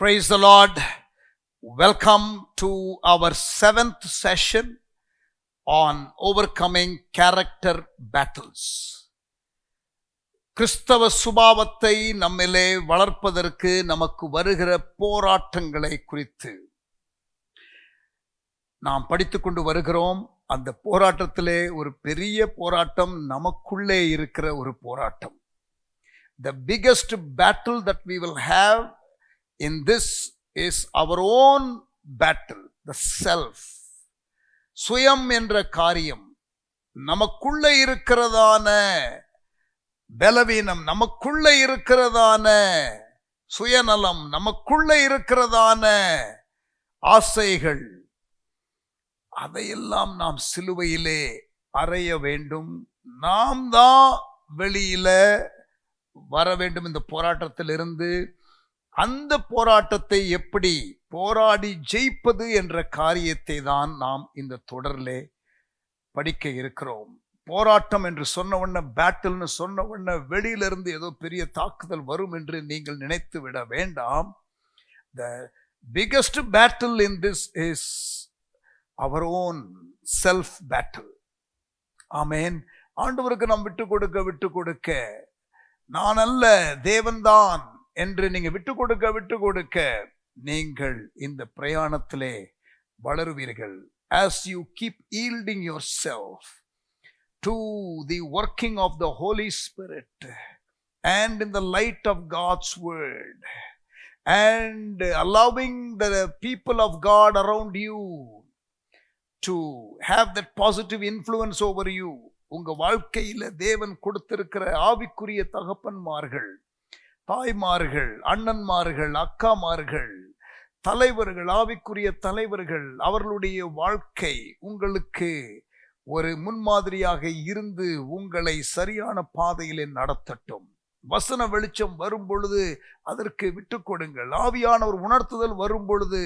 Praise the Lord. Welcome to our 7th session on overcoming character battles. கிறிஸ்தவ சுபாவத்தை நம்மிலே வளர்ப்பதற்கு நமக்கு வருகிற போராட்டங்களை குறித்து நாம் படித்துக் கொண்டு வருகிறோம். அந்த போராட்டத்திலே ஒரு பெரிய போராட்டம் நமக்குள்ளே இருக்கிற ஒரு போராட்டம். The biggest battle that we will have in this is our own battle, the self. சுயம் என்ற காரியம், நமக்குள்ள இருக்கிறதான பலவீனம், நமக்குள்ள இருக்கிறதான சுயநலம், நமக்குள்ள இருக்கிறதான ஆசைகள், அதையெல்லாம் நாம் சிலுவையிலே அறைய வேண்டும். நாம் தான் வெளியில வர வேண்டும் இந்த போராட்டத்திலிருந்து. அந்த போராட்டத்தை எப்படி போராடி ஜெயிப்பது என்ற காரியத்தை தான் நாம் இந்த தொடரிலே படிக்க இருக்கிறோம். போராட்டம் என்று சொன்ன உடனே, பேட்டில்னு சொன்ன உடனே வெளியிலிருந்து ஏதோ பெரிய தாக்குதல் வரும் என்று நீங்கள் நினைத்து விட வேண்டாம். The biggest battle in this is our own self battle. ஆமென். ஆண்டவருக்கு நாம் விட்டு கொடுக்க நான் அல்ல தேவன்தான் என்று நீங்க விட்டு கொடுக்க நீங்கள் இந்த பிரயாணத்திலே வளருவீர்கள். As you keep yielding yourself to the working of the Holy Spirit and in the light of God's word and allowing the people of God around you to have that positive influence over you. உங்க வாழ்க்கையில தேவன் கொடுத்திருக்கிற ஆவிக்குரிய தகப்பன்மார்கள், தாய்மார்கள், அண்ணன்மார்கள், அக்காமார்கள், தலைவர்கள், ஆவிக்குரிய தலைவர்கள், அவர்களுடைய வாழ்க்கை உங்களுக்கு ஒரு முன்மாதிரியாக இருந்து உங்களை சரியான பாதையிலே நடத்தட்டும். வசன வெளிச்சம் வரும் பொழுது அதற்கு விட்டு கொடுங்கள். ஆவியானவர் உணர்த்துதல் வரும் பொழுது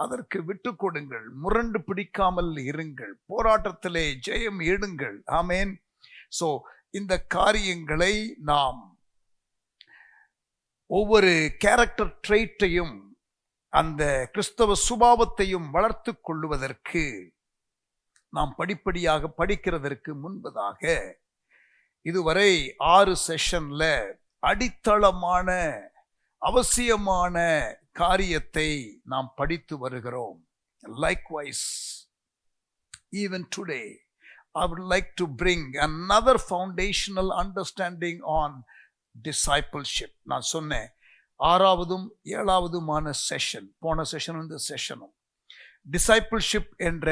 அதற்கு விட்டு கொடுங்கள். முரண்டு பிடிக்காமல் இருங்கள். போராட்டத்திலே ஜெயம் எடுங்கள். ஆமேன். சோ இந்த காரியங்களை நாம் ஒவ்வொரு கேரக்டர் ட்ரெய்ட்டையும் அந்த கிறிஸ்தவ சுபாவத்தையும் வளர்த்து கொள்வதற்கு நாம் படிப்படியாக படிக்கிறதற்கு முன்பதாக இதுவரை 6 செஷன்ல அடித்தளமான அவசியமான காரியத்தை நாம் படித்து வருகிறோம். Likewise, even today, I would like to bring another foundational understanding on discipleship. நான் சொன்னேன் 6வதும் 7வதுமான செஷன், போன செஷன் இந்த செஷனும் டிசைபிள்ஷிப் என்ற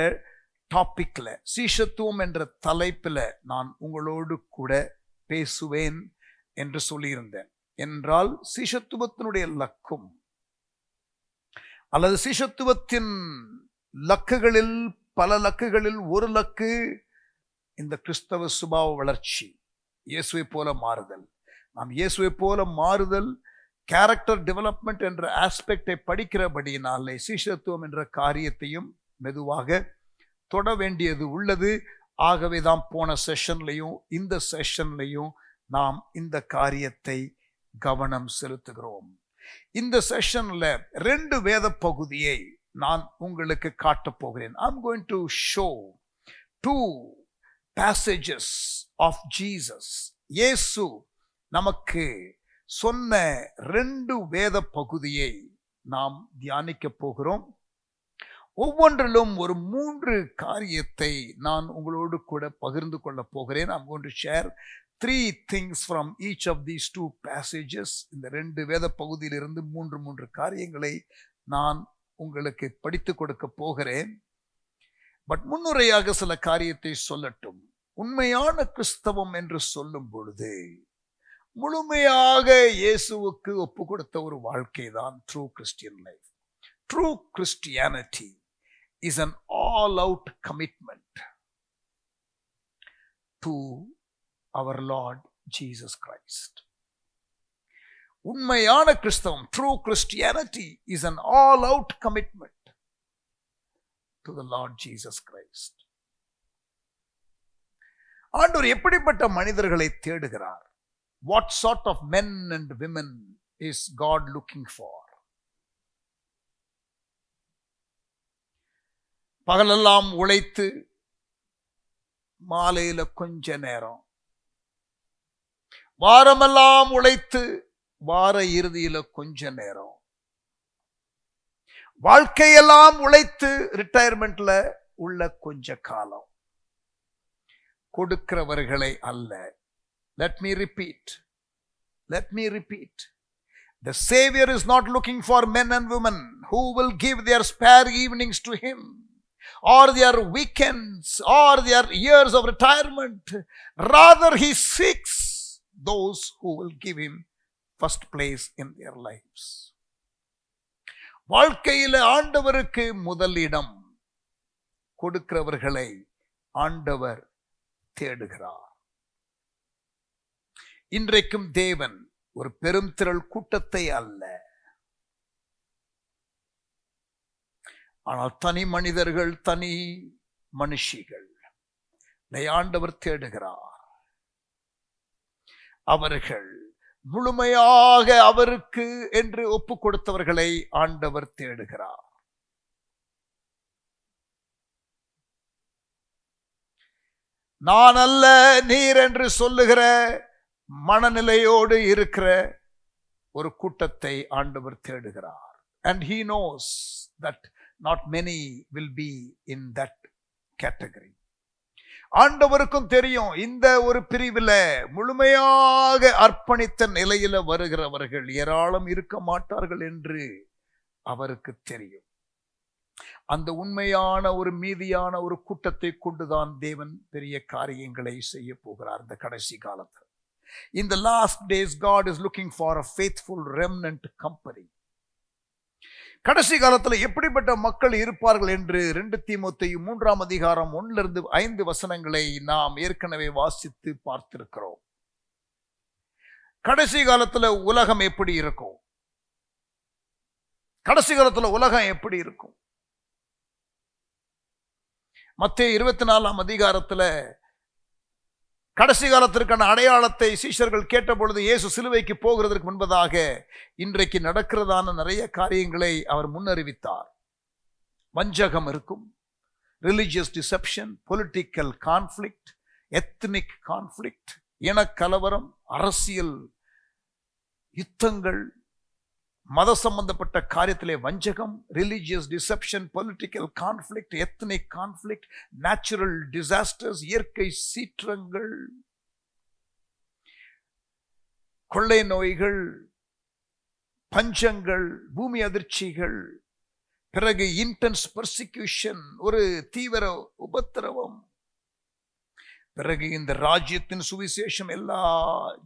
டாபிக்ல, சீஷத்துவம் என்ற தலைப்பில் நான் உங்களோடு கூட பேசுவேன் என்று சொல்லியிருந்தேன். என்றால் சீஷத்துவத்தினுடைய லக்கும் அல்லது சீஷத்துவத்தின் லக்குகளில் பல லக்குகளில் ஒரு லக்கு இந்த கிறிஸ்தவ சுபாவ வளர்ச்சி, இயேசுவை போல மாறுதல். நாம் இயேசுவை போல மாறுதல், கேரக்டர் டெவலப்மெண்ட் என்ற ஆஸ்பெக்டை படிக்கிறபடியினாலே சீஷத்துவம் என்ற காரியத்தையும் மெதுவாக தொட வேண்டியது உள்ளது. ஆகவே தான் போன செஷன்லையும் இந்த செஷன்லையும் நாம் இந்த காரியத்தை கவனம் செலுத்துகிறோம். இந்த செஷன்ல 2 வேத பகுதியை நான் உங்களுக்கு காட்டப் போகிறேன். I'm going to show 2 passages of Jesus. இயேசு நமக்கு சொன்ன 2 வேத பகுதியை நாம் தியானிக்க போகிறோம். ஒவ்வொன்றிலும் ஒரு 3 காரியத்தை நான் உங்களோடு கூட பகிர்ந்து கொள்ள போகிறேன். I'm going to share 3 things from each of these 2 passages. இந்த 2 வேத பகுதியிலிருந்து 3 காரியங்களை நான் உங்களுக்கு படித்து கொடுக்க போகிறேன். பட் முன்னுரையாக சில காரியத்தை சொல்லட்டும். உண்மையான கிறிஸ்தவம் என்று சொல்லும் பொழுது முழுமையாக இயேசுவுக்கு ஒப்பு கொடுத்த ஒரு வாழ்க்கை தான் true Christian life. True Christianity is an all-out commitment to our Lord Jesus Christ. உண்மையான கிறிஸ்தவம், true Christianity, is an all-out commitment to the Lord Jesus Christ. ஆண்டவர் எப்படிப்பட்ட மனிதர்களை பகலெல்லாம் உழைத்து மாலையில கொஞ்ச நேரம், வாரமெல்லாம் உழைத்து வார இறுதியில கொஞ்ச நேரம், வாழ்க்கையெல்லாம் உழைத்து ரிட்டையர்மெண்ட்ல உள்ள கொஞ்ச காலம் கொடுக்கிறவர்களை அல்ல. Let me repeat. The Savior is not looking for men and women who will give their spare evenings to Him, or their weekends, or their years of retirement. Rather, He seeks those who will give Him first place in their lives. வாழ்க்கையில ஆண்டவருக்கு முதலிடம் கொடுக்கிறவர்களை ஆண்டவர் தேடுகிறார். இன்றைக்கும் தேவன் ஒரு பெரும் திரள் கூட்டத்தை அல்ல, ஆனால் தனி மனிதர்கள், தனி மனுஷிகள் ஆண்டவர் தேடுகிறார். அவர்கள் முழுமையாக அவருக்கு என்று ஒப்பு கொடுத்தவர்களை ஆண்டவர் தேடுகிறார். நான் அல்ல நீர் என்று சொல்லுகிற மனநிலையோடு இருக்கிற ஒரு கூட்டத்தை ஆண்டவர் தேடுகிறார். And He knows that not many will be in that category. ஆண்டவருக்கும் தெரியும் இந்த ஒரு பிரிவில் முழுமையாக அர்ப்பணித்த நிலையில வருகிறவர்கள் ஏராளம் இருக்க மாட்டார்கள் என்று அவருக்கு தெரியும். அந்த உண்மையான ஒரு மீதியான ஒரு கூட்டத்தை கொண்டுதான் தேவன் பெரிய காரியங்களை செய்ய போகிறார் இந்த கடைசி காலத்தில். In the last days, God is looking for a faithful remnant company. கடைசி காலத்தில் எப்படிப்பட்ட மக்கள் இருப்பார்கள் என்று 2 தீமோத்தேயு 3ஆம் அதிகாரம் 1-5 வசனங்களை நாம் ஏற்கனவே வாசித்து பார்த்திருக்கிறோம். கடைசி காலத்தில் உலகம் எப்படி இருக்கும்? கடைசி காலத்தில் உலகம் எப்படி இருக்கும்? மத்தேயு 24ஆம் அதிகாரத்தில் கடைசி காலத்திற்கான அடையாளத்தை சீஷர்கள் கேட்ட பொழுது இயேசு சிலுவைக்கு போகிறதற்கு முன்பதாக இன்றைக்கு நடக்கிறதான நிறைய காரியங்களை அவர் முன்னறிவித்தார். வஞ்சகம் இருக்கும், religious deception, political conflict, ethnic conflict, இனக்கலவரம், அரசியல் யுத்தங்கள், மத சம்பந்தப்பட்ட காரியத்திலே வஞ்சகம், religious deception, political conflict, ethnic conflict, natural disasters, இயற்கை சீற்றங்கள், கொள்ளை நோய்கள், பஞ்சங்கள், பூமி அதிர்ச்சிகள், பிறகு இன்டென்ஸ் பர்சிக்யூஷன், ஒரு தீவிர உபத்திரவம், பிறகு இந்த ராஜ்யத்தின் சுவிசேஷம் எல்லா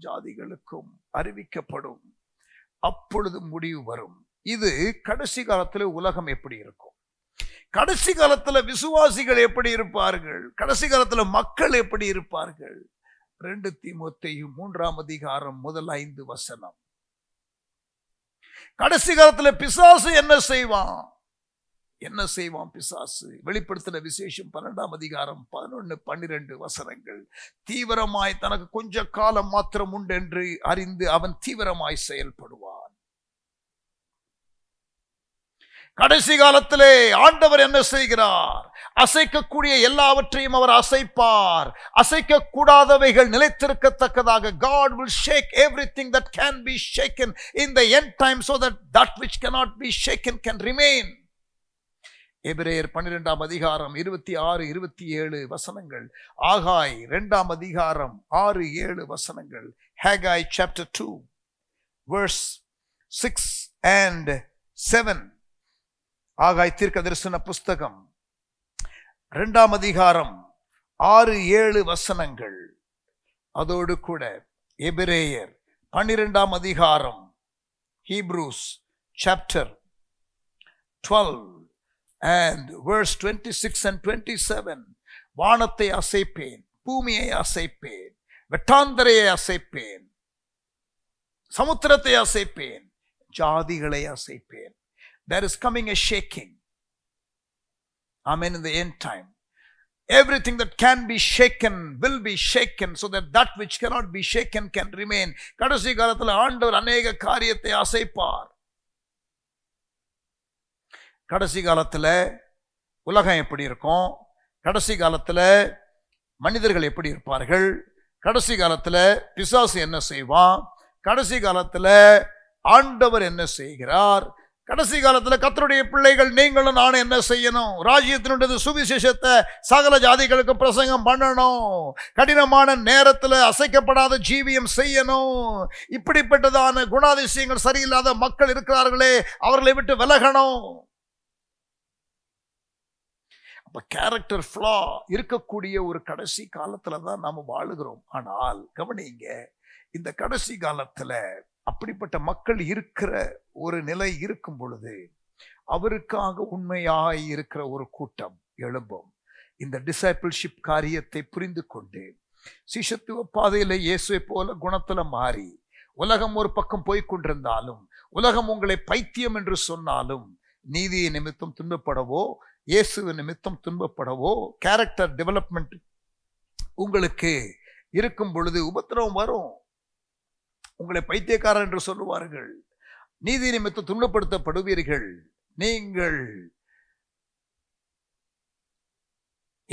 ஜாதிகளுக்கும் அறிவிக்கப்படும். அப்பொழுது முடிவு வரும். இது கடைசி காலத்தில் உலகம் எப்படி இருக்கும்? கடைசி காலத்தில் விசுவாசிகள் எப்படி இருப்பார்கள்? கடைசி காலத்தில் மக்கள் எப்படி இருப்பார்கள்? 2 தீமோத்தேயு 3ஆம் அதிகாரம் 5 வசனம். கடைசி காலத்தில் பிசாசு என்ன செய்வான்? பிசாசு? வெளிப்படுத்தின விசேஷம் 12ஆம் அதிகாரம் 11-12 வசனங்கள். தீவிரமாய் தனக்கு கொஞ்ச காலம் மாத்திரம் உண்டு என்று அறிந்து அவன் தீவிரமாய் செயல்படுவான். கடைசி காலத்திலே ஆண்டவர் என்ன செய்கிறார்? அசைக்கக்கூடிய எல்லாவற்றையும் அவர் அசைப்பார். அசைக்க கூடாதவைகள் நிலைத்திருக்கத்தக்கதாக God will shake everything that can be shaken in the end time so that that which cannot be shaken can remain. எபிரேயர் 12ஆம் அதிகாரம் 26-27 வசனங்கள். ஆகாய் 2ஆம் அதிகாரம் 6-7 வசனங்கள். Haggai chapter 2 verse 6 and 7. ஆகாய் தீர்க்கதரிசன புஸ்தகம் 2ஆம் அதிகாரம் 6-7 வசனங்கள். அதோடு கூட எபிரேயர் 12ஆம் அதிகாரம், Hebrews chapter 12 and verse 26 and 27. வானத்தை அசைப்பேன், பூமியை அசைப்பேன், வெட்டாந்தரையை அசைப்பேன், சமுத்திரத்தை அசைப்பேன், ஜாதிகளை அசைப்பேன். There is coming a shaking. Amen. In the end time, everything that can be shaken will be shaken so that that which cannot be shaken can remain. கடைசி காலத்தில் ஆண்டவர் அநேக காரியத்தை அசைப்பார். கடைசி காலத்தில் உலகம் எப்படி இருக்கும், கடைசி காலத்துல மனிதர்கள் எப்படி இருப்பார்கள், கடைசி காலத்துல பிசாசு என்ன செய்வான், கடைசி காலத்துல ஆண்டவர் என்ன செய்கிறார், கடைசி காலத்துல கர்த்தருடைய பிள்ளைகள் நீங்களும் நானும் என்ன செய்யணும், ராஜ்யத்தினுடைய சுவிசேஷத்தை சகல ஜாதிகளுக்கு பிரசங்கம் பண்ணணும், கடினமான நேரத்துல அசைக்கப்படாத ஜீவியம் செய்யணும், இப்படிப்பட்டதான குணாதிசயங்கள் சரியில்லாத மக்கள் இருக்கிறார்களே அவர்களை விட்டு விலகணும். அப்ப கேரக்டர் ஃப்ளா இருக்கக்கூடிய ஒரு கடைசி காலத்துல தான் நாம வாழுகிறோம். ஆனால் கவனிங்க, இந்த கடைசி காலத்துல அப்படிப்பட்ட மக்கள் இருக்கிற ஒரு நிலை இருக்கும் பொழுது அவருக்காக உண்மையாய் இருக்கிற ஒரு கூட்டம் எழும்பும். இந்த டிசைபிள்ஷிப் காரியத்தை புரிந்து கொண்டு சிஷ்யத்துவ பாதையில இயேசுவை போல குணத்துல மாறி, உலகம் ஒரு பக்கம் போய்கொண்டிருந்தாலும், உலகம் உங்களை பைத்தியம் என்று சொன்னாலும், நீதியை நிமித்தம் துன்பப்படவோ இயேசுவை நிமித்தம் துன்பப்படவோ கேரக்டர் டெவலப்மெண்ட் உங்களுக்கு இருக்கும் பொழுது உபத்திரவம் வரும். உங்களை பைத்தியக்காரர் என்று சொல்லுவார்கள், நீதி நிமித்தம் துன்பப்படுத்தப்படுவீர்கள், நீங்கள்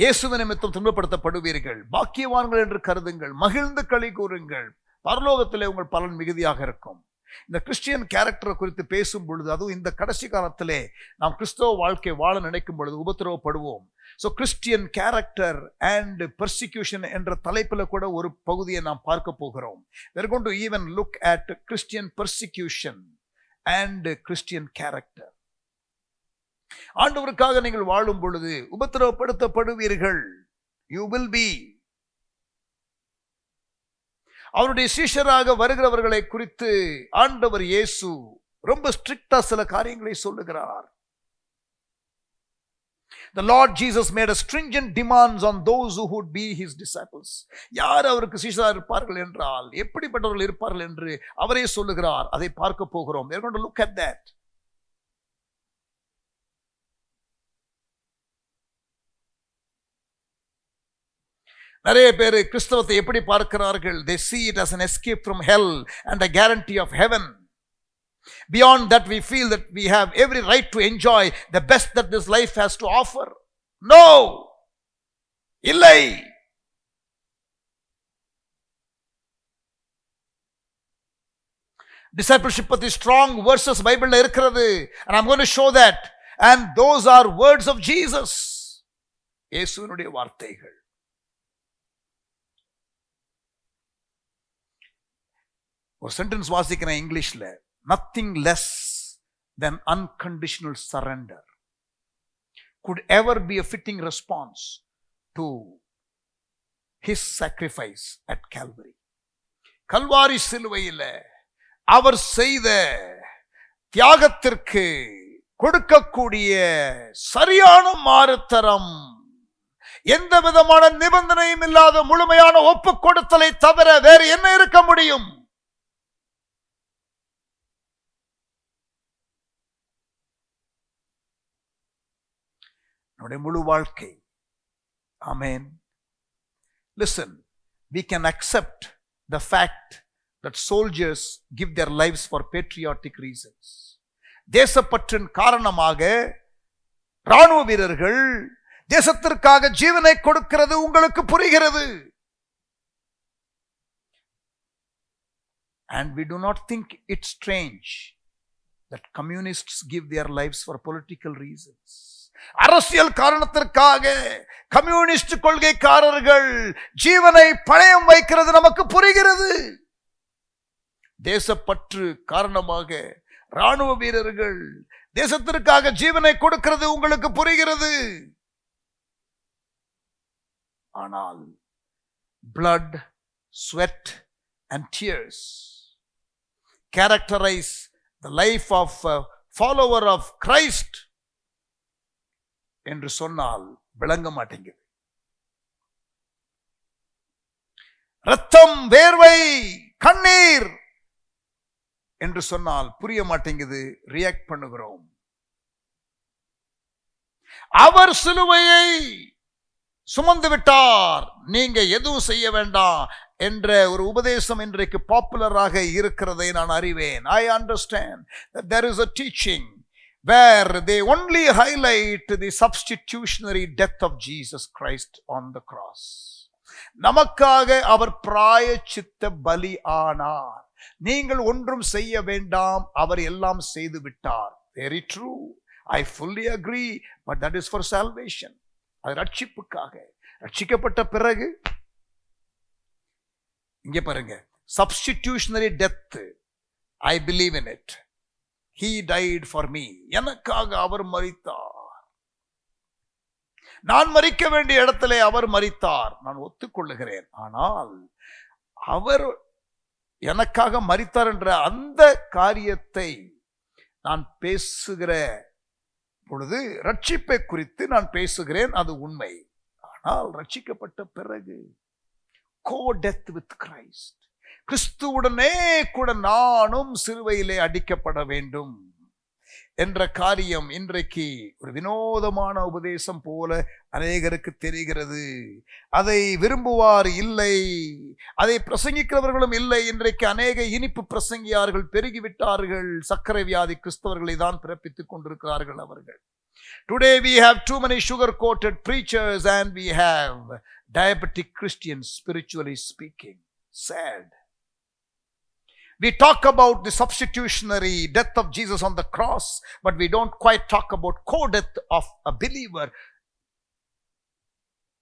இயேசுவின் நிமித்தம் துன்பப்படுத்தப்படுவீர்கள், பாக்கியவான்கள் என்று கருதுங்கள், மகிழ்ந்து களி கூறுங்கள், பரலோகத்திலே உங்கள் பலன் மிகுதியாக இருக்கும். இந்த கிறிஸ்டியன் கேரக்டரை குறித்து பேசும் பொழுது, அதுவும் இந்த கடைசி காலத்திலே நாம் கிறிஸ்தவ வாழ்க்கை வாழ நினைக்கும் பொழுது உபத்திரவப்படுவோம். So Christian character and persecution என்ற தலைப்பில் கூட ஒரு பகுதியை நாம் பார்க்க போகிறோம். We are going to even look at Christian persecution and Christian character. ஆண்டவருக்காக நீங்கள் வாழும் பொழுது உபத்திரவப்படுத்தப்படுவீர்கள். You will be. அவருடைய சீஷராக வருகிறவர்களை குறித்து ஆண்டவர் இயேசு ரொம்ப ஸ்ட்ரிக்டா சில காரியங்களை சொல்லுகிறார். The Lord Jesus made a stringent demands on those who would be his disciples. யார் அவருக்கு சீஷராக இருப்பார்கள் என்றால் எப்படிப்பட்டவர்கள் இருப்பார்கள் என்று அவரே சொல்லுகிறார். அதை பார்க்க போகிறோம். We are going to look at that. நிறைய பேர் கிறிஸ்தவத்தை எப்படி பார்க்கிறார்கள்? They see it as an escape from hell and a guarantee of heaven. Beyond that, we feel that we have every right to enjoy the best that this life has to offer. No! இல்லை. Discipleship பத்தி strong verses பைபிள்ல இருக்கிறது. And I'm going to show that. And those are words of Jesus. இயேசுவினுடைய வார்த்தைகள். ஒரு sentence வாசிக்கிறேன் இங்கிலீஷ்ல. Nothing less than unconditional surrender could ever be a fitting response to his sacrifice at Calvary. Kalvari சிலுவையில் அவர் செய்த தியாகத்திற்கு கொடுக்கக்கூடிய சரியான மாறுத்தரம், எந்த விதமான நிபந்தனையும் இல்லாத முழுமையான ஒப்பு கொடுத்தலை தவிர வேறு என்ன இருக்க முடியும்? நம்முடைய முழு வாழ்க்கை. Amen. Listen, we can accept the fact that soldiers give their lives for patriotic reasons. தேசப்பற்றின் காரணமாக ராணுவ வீரர்கள் தேசத்திற்காக ஜீவனை கொடுக்கிறது உங்களுக்கு புரிகிறது. And we do not think it strange that communists give their lives for political reasons. அரசியல் காரணத்திற்காக கம்யூனிஸ்ட் கொள்கைக்காரர்கள் ஜீவனை பணயம் வைக்கிறது நமக்கு புரிகிறது. தேசப்பற்று காரணமாக ராணுவ வீரர்கள் தேசத்திற்காக ஜீவனை கொடுக்கிறது உங்களுக்கு புரிகிறது. ஆனால் blood, sweat and tears characterize the life of a follower of Christ என்று சொன்னால் விளங்க மாட்டேங்குது. ரத்தம், வேர்வை, கண்ணீர் என்று சொன்னால் புரிய மாட்டேங்குது. ரியாக்ட் பண்ணுகிறோம். அவர் சிலுவையை சுமந்து விட்டார், நீங்க எதுவும் செய்ய வேண்டாம் என்ற ஒரு உபதேசம் இன்றைக்கு பாப்புலராக இருக்கிறதை நான் அறிவேன். I understand that there is a teaching where they only highlight the substitutionary death of Jesus Christ on the cross. நமக்காக அவர் பிராயச்சித்த பலி ஆனார். நீங்கள் ஒன்றும் செய்ய வேண்டாம், அவர் எல்லாம் செய்து விட்டார். Very true. I fully agree, but that is for salvation. அது ரட்சிப்புக்காக. ரட்சிக்கப்பட்ட பிறகு இங்கே பாருங்க, substitutionary death, I believe in it. He died for me. எனக்காக அவர் மரித்தார். நான் மரிக்க வேண்டிய இடத்திலே அவர் மரித்தார், நான் ஒத்துக்கொள்ளுகிறேன். ஆனால் அவர் எனக்காக மரித்தார் என்ற அந்த காரியத்தை நான் பேசுகிற பொழுது ரட்சிப்பை குறித்து நான் பேசுகிறேன், அது உண்மை. ஆனால் ரட்சிக்கப்பட்ட பிறகு co-death with Christ, கிறிஸ்துவுடனே கூட நானும் சிலுவையிலே அடிக்கப்பட வேண்டும் என்ற காரியம் இன்றைக்கு ஒரு வினோதமான உபதேசம் போல அநேகருக்கு தெரிகிறது. அதை விரும்புவார் இல்லை, அதை பிரசங்கிக்கிறவர்களும் இல்லை. இன்றைக்கு அநேக இனிப்பு பிரசங்கியார்கள் பெருகிவிட்டார்கள். சர்க்கரை வியாதி கிறிஸ்தவர்களை தான் பிறப்பித்துக் கொண்டிருக்கிறார்கள் அவர்கள். Today we have too many sugar-coated preachers and we have diabetic Christians, spiritually speaking. Sad. We talk about the substitutionary death of Jesus on the cross, but we don't quite talk about co-death of a believer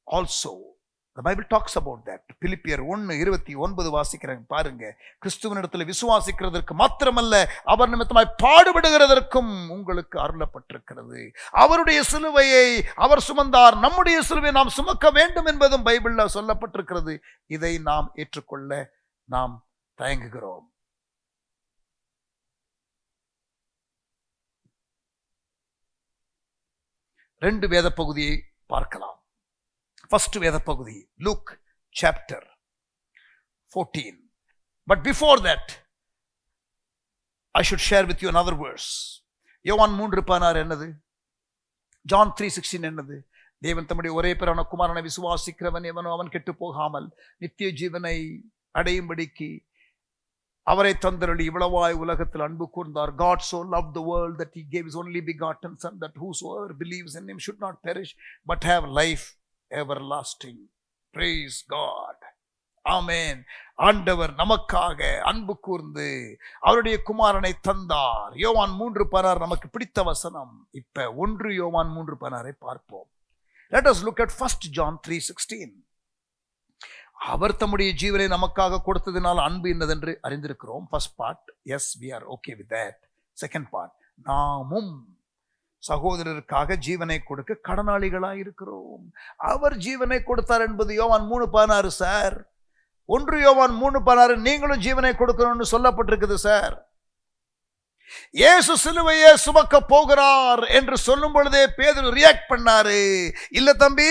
also. The Bible talks about that. பிலிப்பியர் 1:29 வாசிக்கிறேன் பாருங்க. கிறிஸ்துவினிடத்தில் விசுவாசிக்கிறதற்கு மாத்திரமல்ல, அவர் நிமித்தமாய் பாடுபடுகிறதற்கும் உங்களுக்கு அருளப்பட்டிருக்கிறது. அவருடைய சிலுவையை அவர் சுமந்தார், நம்முடைய சிலுவையை நாம் சுமக்க வேண்டும் என்பதும் பைபிள்ல சொல்லப்பட்டிருக்கிறது. இதை நாம் ஏற்றுக்கொள்ள நாம் தயங்குகிறோம். ரெண்டு வேத பகுதியை பார்க்கலாம். ஃபர்ஸ்ட் வேத பகுதி look chapter 14. But before that, I should share with you another verse. யோவான் 3:16 என்னது? John 3:16 என்னது? தேவன் தம்முடைய ஒரே பேரான குமாரனை விசுவாசிக்கிறவன் எவனோ அவன் கெட்டு போகாமல் நித்திய ஜீவனை அடையும்படிக்கு அவரை தந்தருளி இவ்வளவாய் உலகத்தில் அன்பு கூர்ந்தார். God so loved the world that he gave his only begotten son, that whosoever believes in him should not perish but have life everlasting. Praise God. Amen. ஆண்டவர் நமக்காக அன்பு கூர்ந்து அவருடைய குமாரனை தந்தார். யோவான் 3:16 நமக்கு பிடித்த வசனம். இப்ப 1 யோவான் 3:16 பார்ப்போம். Let us look at 1 John 3:16. அவர் தம்முடைய ஜீவனை நமக்காக கொடுத்ததினால் அன்பு என்னதென்று அறிந்திருக்கிறோம். First part, yes, we are okay with that. Second part, நாமும் சகோதரருக்காக ஜீவனை கொடுக்க கடனாளிகளாய் இருக்கிறோம். அவர் ஜீவனை கொடுத்தார் என்பது யோவான் 3:16 சார். 1 யோவான் 3:16 நீங்களும் ஜீவனை கொடுக்கணும்னு சொல்லப்பட்டிருக்குது சார். இயேசு சிலுவையை சுமக்க போகிறார் என்று சொல்லும் பொழுதே பேதுரு ரியாக்ட் பண்ணாரு. இல்ல தம்பி,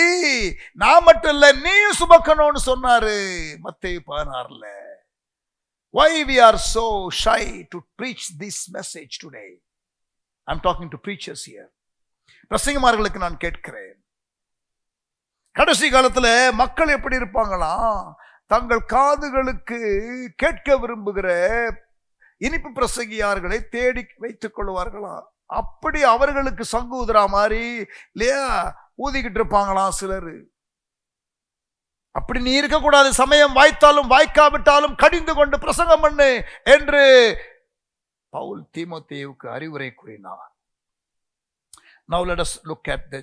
நான் மட்டும் இல்ல, நீயும் சுமக்கணும்னு சொன்னாரு. மத்தேயு 16. Why we are so shy to preach this message today? I'm talking to preachers here. பிரசங்கமார்களுக்கு நான் கேட்கிறேன், கடைசி காலத்துல மக்கள் எப்படி இருப்பாங்களாம்? தங்கள் காதுகளுக்கு கேட்க விரும்புகிற இனிப்பு பிரசங்கியார்களை தேடி வைத்துக் கொள்வார்களாம். அப்படி அவர்களுக்கு சங்கு ஊதுறா மாதிரி இல்லையா ஊதிக்கிட்டு இருப்பாங்களாம் சிலர். அப்படி நீ இருக்கக்கூடாது. சமயம் வாய்த்தாலும் வாய்க்காவிட்டாலும் கடிந்து கொண்டு பிரசங்கம் பண்ணு என்று பவுல் தீமோத்தேயுவுக்கு அறிவுரை கூறினார். Now let us look at the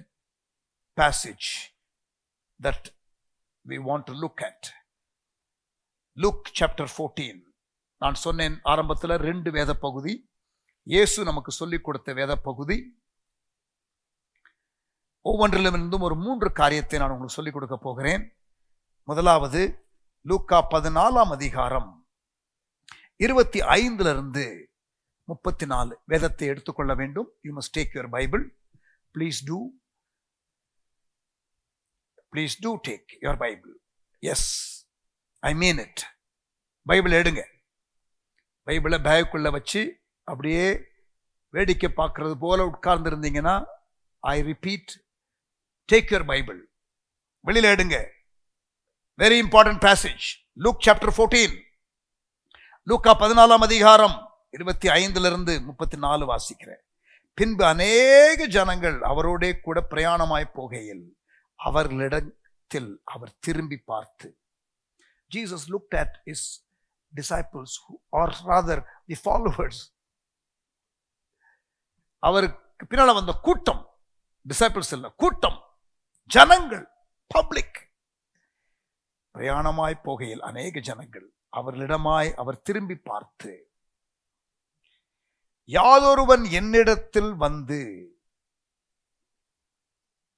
passage that we want to look at. Luke chapter 14. நான் சொன்னேன் ஆரம்பத்தில் 2 வேத பகுதி, இயேசு நமக்கு சொல்லிக் கொடுத்த வேத பகுதி. ஒவ்வொன்றிலிருந்தும் ஒரு 3 காரியத்தை நான் உங்களுக்கு சொல்லிக் கொடுக்க போகிறேன். முதலாவது லூக்கா 14 அதிகாரம் 25 34 வேதத்தை எடுத்துக்கொள்ள வேண்டும். You must take your Bible. Please do take your Bible. Yes, I mean it. Bible எடுங்க. பைபிளை பேக்குள்ள வச்சு அப்படியே வேடிக்கை பார்க்கறது போல உட்கார்ந்து இருந்தீங்கன்னா, I repeat, take your Bible, வெளியில எடுங்க. Very important passage. Look chapter 14, லூக்கா 14 அதிகாரம் 25 34 வாசிக்கிறேன். பின்பு அநேக ஜனங்கள் அவரோடே கூட பிரயாணமாய் போகையில் அவர்களிடத்தில் அவர் திரும்பி பார்த்து, Jesus looked at his disciples, or rather the followers. அவருக்கு பின்னால வந்த கூட்டம், டிசைபிள்ஸ் இல்ல, கூட்டம், ஜனங்கள், பப்ளிக். பிரயாணமாய் போகையில் அநேக ஜனங்கள் அவர்களிடமாய் அவர் திரும்பி பார்த்து, யாதொருவன் என்னிடத்தில் வந்து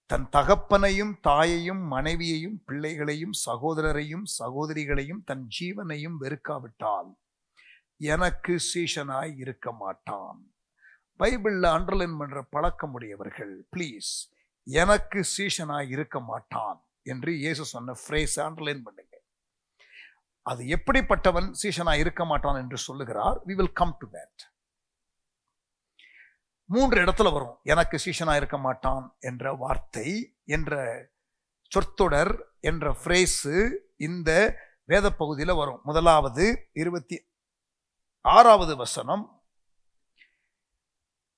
தன் தகப்பனையும் தாயையும் மனைவியையும் பிள்ளைகளையும் சகோதரரையும் சகோதரிகளையும் தன் ஜீவனையும் வெறுக்காவிட்டால் எனக்கு சீஷனாய் இருக்க மாட்டான். பைபிள்ல அண்டர்லைன் பண்ற பழக்கம் உடையவர்கள் ப்ளீஸ், எனக்கு சீஷனாய் இருக்க மாட்டான் என்று இயேசு சொன்ன ஃப்ரேஸ் அண்டர்லைன் பண்ணுங்க. அது எப்படிப்பட்டவன் சீஷனாய் இருக்க மாட்டான் என்று சொல்லுகிறார். we will come to that. 3 இடத்துல வரும் எனக்கு சீஷனா இருக்க மாட்டான் என்ற வார்த்தை, என்ற சொற்றொடர், என்ற ஃப்ரேஸ் இந்த வேத பகுதியில் வரும். முதலாவது 26வது வசனம்,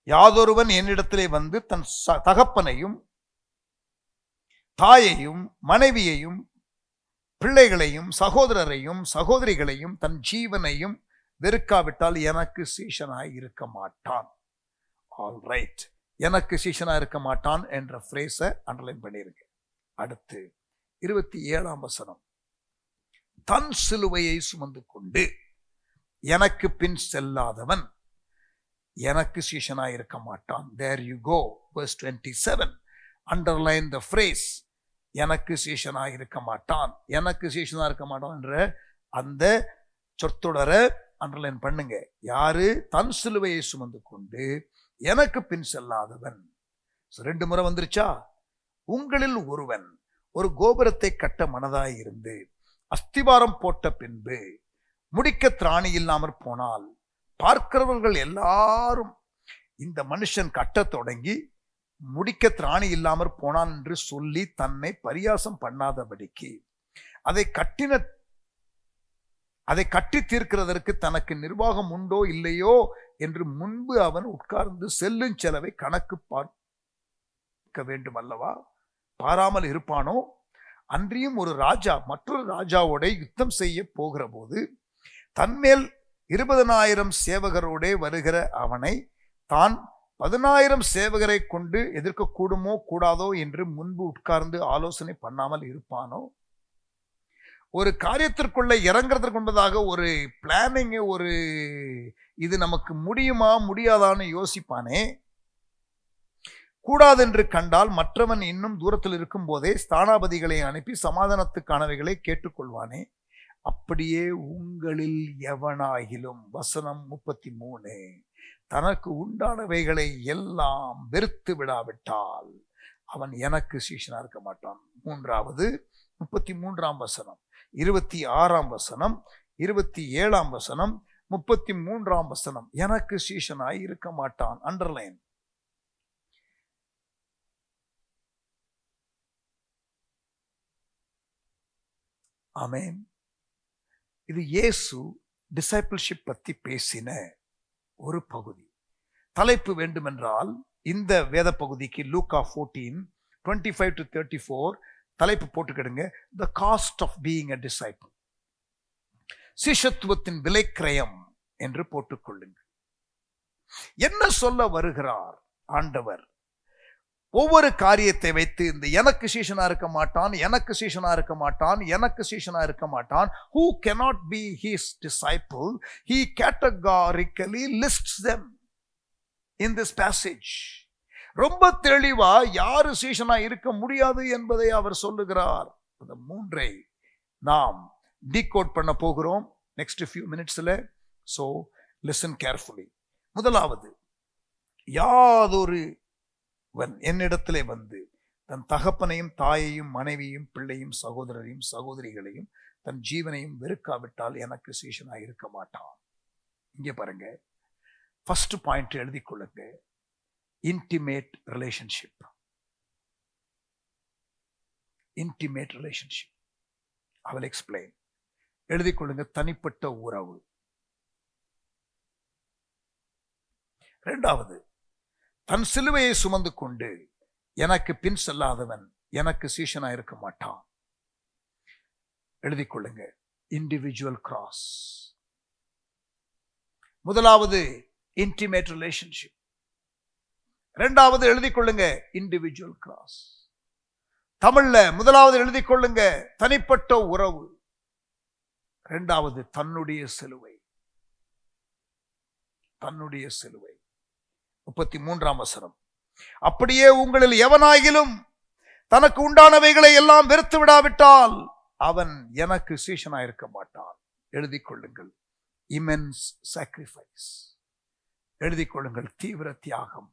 யாதொருவன் என்னிடத்திலே வந்து தன் தகப்பனையும் தாயையும் மனைவியையும் பிள்ளைகளையும் சகோதரரையும் சகோதரிகளையும் தன் ஜீவனையும் வெறுக்காவிட்டால் எனக்கு சீஷனாய் இருக்க மாட்டான். ஆல் ரைட், எனக்கு சீஷனா இருக்க மாட்டான் என்ற ஃப்ரேஸை அண்டர்லைன் பண்ணிருங்க. அடுத்து 27ஆம் வசனம், தன் சிலுவையை சுமந்து கொண்டு எனக்கு பின் செல்லாதவன் எனக்கு சீஷனா இருக்க மாட்டான். There you go, verse 27. Underline the phrase, எனக்கு சீஷனா இருக்க மாட்டான். எனக்கு சீஷனா இருக்க மாட்டான் என்ற அந்த சொற்றொடரை அண்டர்லைன் பண்ணுங்க. யாரு? தன் சிலுவையை சுமந்து கொண்டு எனக்கு பின் செல்லாதவன். 2 முறை வந்துருச்சா? உங்களில் ஒருவன் ஒரு கோபுரத்தை கட்ட மனதாய் இருந்து அஸ்திவாரம் போட்ட பின்பு முடிக்க திராணி இல்லாமற் போனால் பார்க்கிறவர்கள் எல்லாரும் இந்த மனுஷன் கட்ட தொடங்கி முடிக்க திராணி இல்லாமற் போனான் என்று சொல்லி தன்னை பரியாசம் பண்ணாதபடிக்கு அதை கட்டி தீர்க்கிறதற்கு தனக்கு நிர்வாகம் உண்டோ இல்லையோ என்று முன்பு அவன் உட்கார்ந்து செல்லும் செலவை கணக்கு பார்க்க வேண்டும் அல்லவா? பாராமல் இருப்பானோ? அன்றியும் ஒரு ராஜா மற்றொரு ராஜாவோட யுத்தம் செய்ய போகிற போது தன்மேல் 20,000 சேவகரோட வருகிற அவனை தான் 10,000 சேவகரை கொண்டு எதிர்க்க கூடுமோ கூடாதோ என்று முன்பு உட்கார்ந்து ஆலோசனை பண்ணாமல் இருப்பானோ? ஒரு காரியத்திற்குள்ள இறங்குறதுக்கு முன்பதாக ஒரு பிளானிங், ஒரு இது நமக்கு முடியுமா முடியாதான்னு யோசிப்பானே. கூடாதென்று கண்டால் மற்றவன் இன்னும் தூரத்தில் இருக்கும் போதே ஸ்தானாபதிகளை அனுப்பி சமாதானத்துக்கானவைகளை கேட்டுக்கொள்வானே. அப்படியே உங்களில் எவனாகிலும், வசனம் 33, தனக்கு உண்டானவைகளை எல்லாம் வெறுத்து விடாவிட்டால் அவன் எனக்கு சீஷனா இருக்க மாட்டான். 3வது 33ஆம் வசனம், 26ஆம் வசனம், 27ஆம் வசனம், 33ஆம் வசனம், எனக்கு சீஷனாய் இருக்க மாட்டான். அண்டர்லைன். ஆமென். இது இயேசு டிசைபிள்ஷிப் பத்தி பேசின ஒரு பகுதி. தலைப்பு வேண்டுமென்றால் இந்த வேத பகுதிக்கு லூக்கா 14:25-34 தலைப்பு போட்டுக்கிடுங்க, the cost of being a disciple, சிஷ்யத்துவத்தின் விலைக்கிரயம் என்று போட்டுக்கொள்ளுங்க. என்ன சொல்ல வருகிறார் ஆண்டவர்? ஒவ்வொரு காரியத்தை வைத்து இந்த எனக்கு சீஷனா இருக்க மாட்டான், எனக்கு சீஷனா இருக்க மாட்டான், எனக்கு சீஷனா இருக்க மாட்டான், who cannot be his disciple, he categorically lists them in this passage. ரொம்ப தெளிவா யாரு சீஷனா இருக்க முடியாது என்பதை அவர் சொல்லுகிறார். அந்த 3ஐ நாம் டீகோட் பண்ண போகிறோம் next few minutesல. so listen carefully. முதலாவது, யாதொரு என்னிடத்திலே வந்து தன் தகப்பனையும் தாயையும் மனைவியும் பிள்ளையும் சகோதரரையும் சகோதரிகளையும் தன் ஜீவனையும் வெறுக்காவிட்டால் எனக்கு சீஷனாக இருக்க மாட்டான். இங்கே பாருங்க, ஃபர்ஸ்ட் பாயிண்ட் எழுதி கொள்ளுங்க, intimate relationship. Intimate relationship, I will explain. எழுதி கொள்ளுங்க, தனிப்பட்ட உறவு. 2வது, தன் சிலுவையை சுமந்து கொண்டு எனக்கு பின் செல்லாதவன் எனக்கு சீஷனா இருக்க மாட்டான். எழுதிக் கொள்ளுங்க, இண்டிவிஜுவல் கிராஸ். முதலாவது இன்டிமேட் ரிலேஷன்ஷிப். இரண்டாவது எழுதிக் கொள்ளுங்க, இண்டிவிஜுவல் கிராஸ். தமிழ்ல முதலாவது எழுதிக் கொள்ளுங்க, தனிப்பட்ட உறவு. இரண்டாவது தன்னுடைய சிலுவை. தன்னுடைய சிலுவை. 33ஆம் வசனம். அப்படியே உங்களில் எவனாகிலும் தனக்கு உண்டானவைகளை எல்லாம் வெறுத்து விடாவிட்டால் அவன் எனக்கு சீஷனாயிருக்க மாட்டான். எழுதிக் கொள்ளுங்கள், இமென்ஸ் சாக்ரிஃபைஸ். எழுதிக் கொள்ளுங்கள், தீவிர தியாகம்.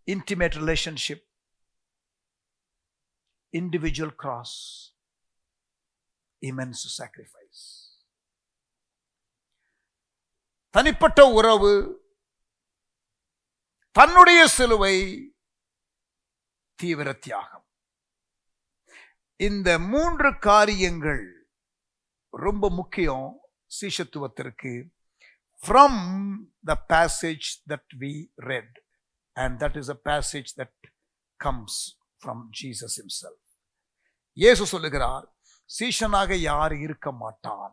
Intimate relationship, individual cross, immense sacrifice. தனிப்பட்ட உறவு, தன்னுடைய சிலுவை, தீவிர தியாகம். இந்த 3 காரியங்கள் ரொம்ப முக்கியம் சீஷத்துவத்திற்கு. From the passage that we read, and that is a passage that comes from Jesus himself. இயேசு சொல்லுகிறார், சீஷனாக யார் இருக்க மாட்டான்?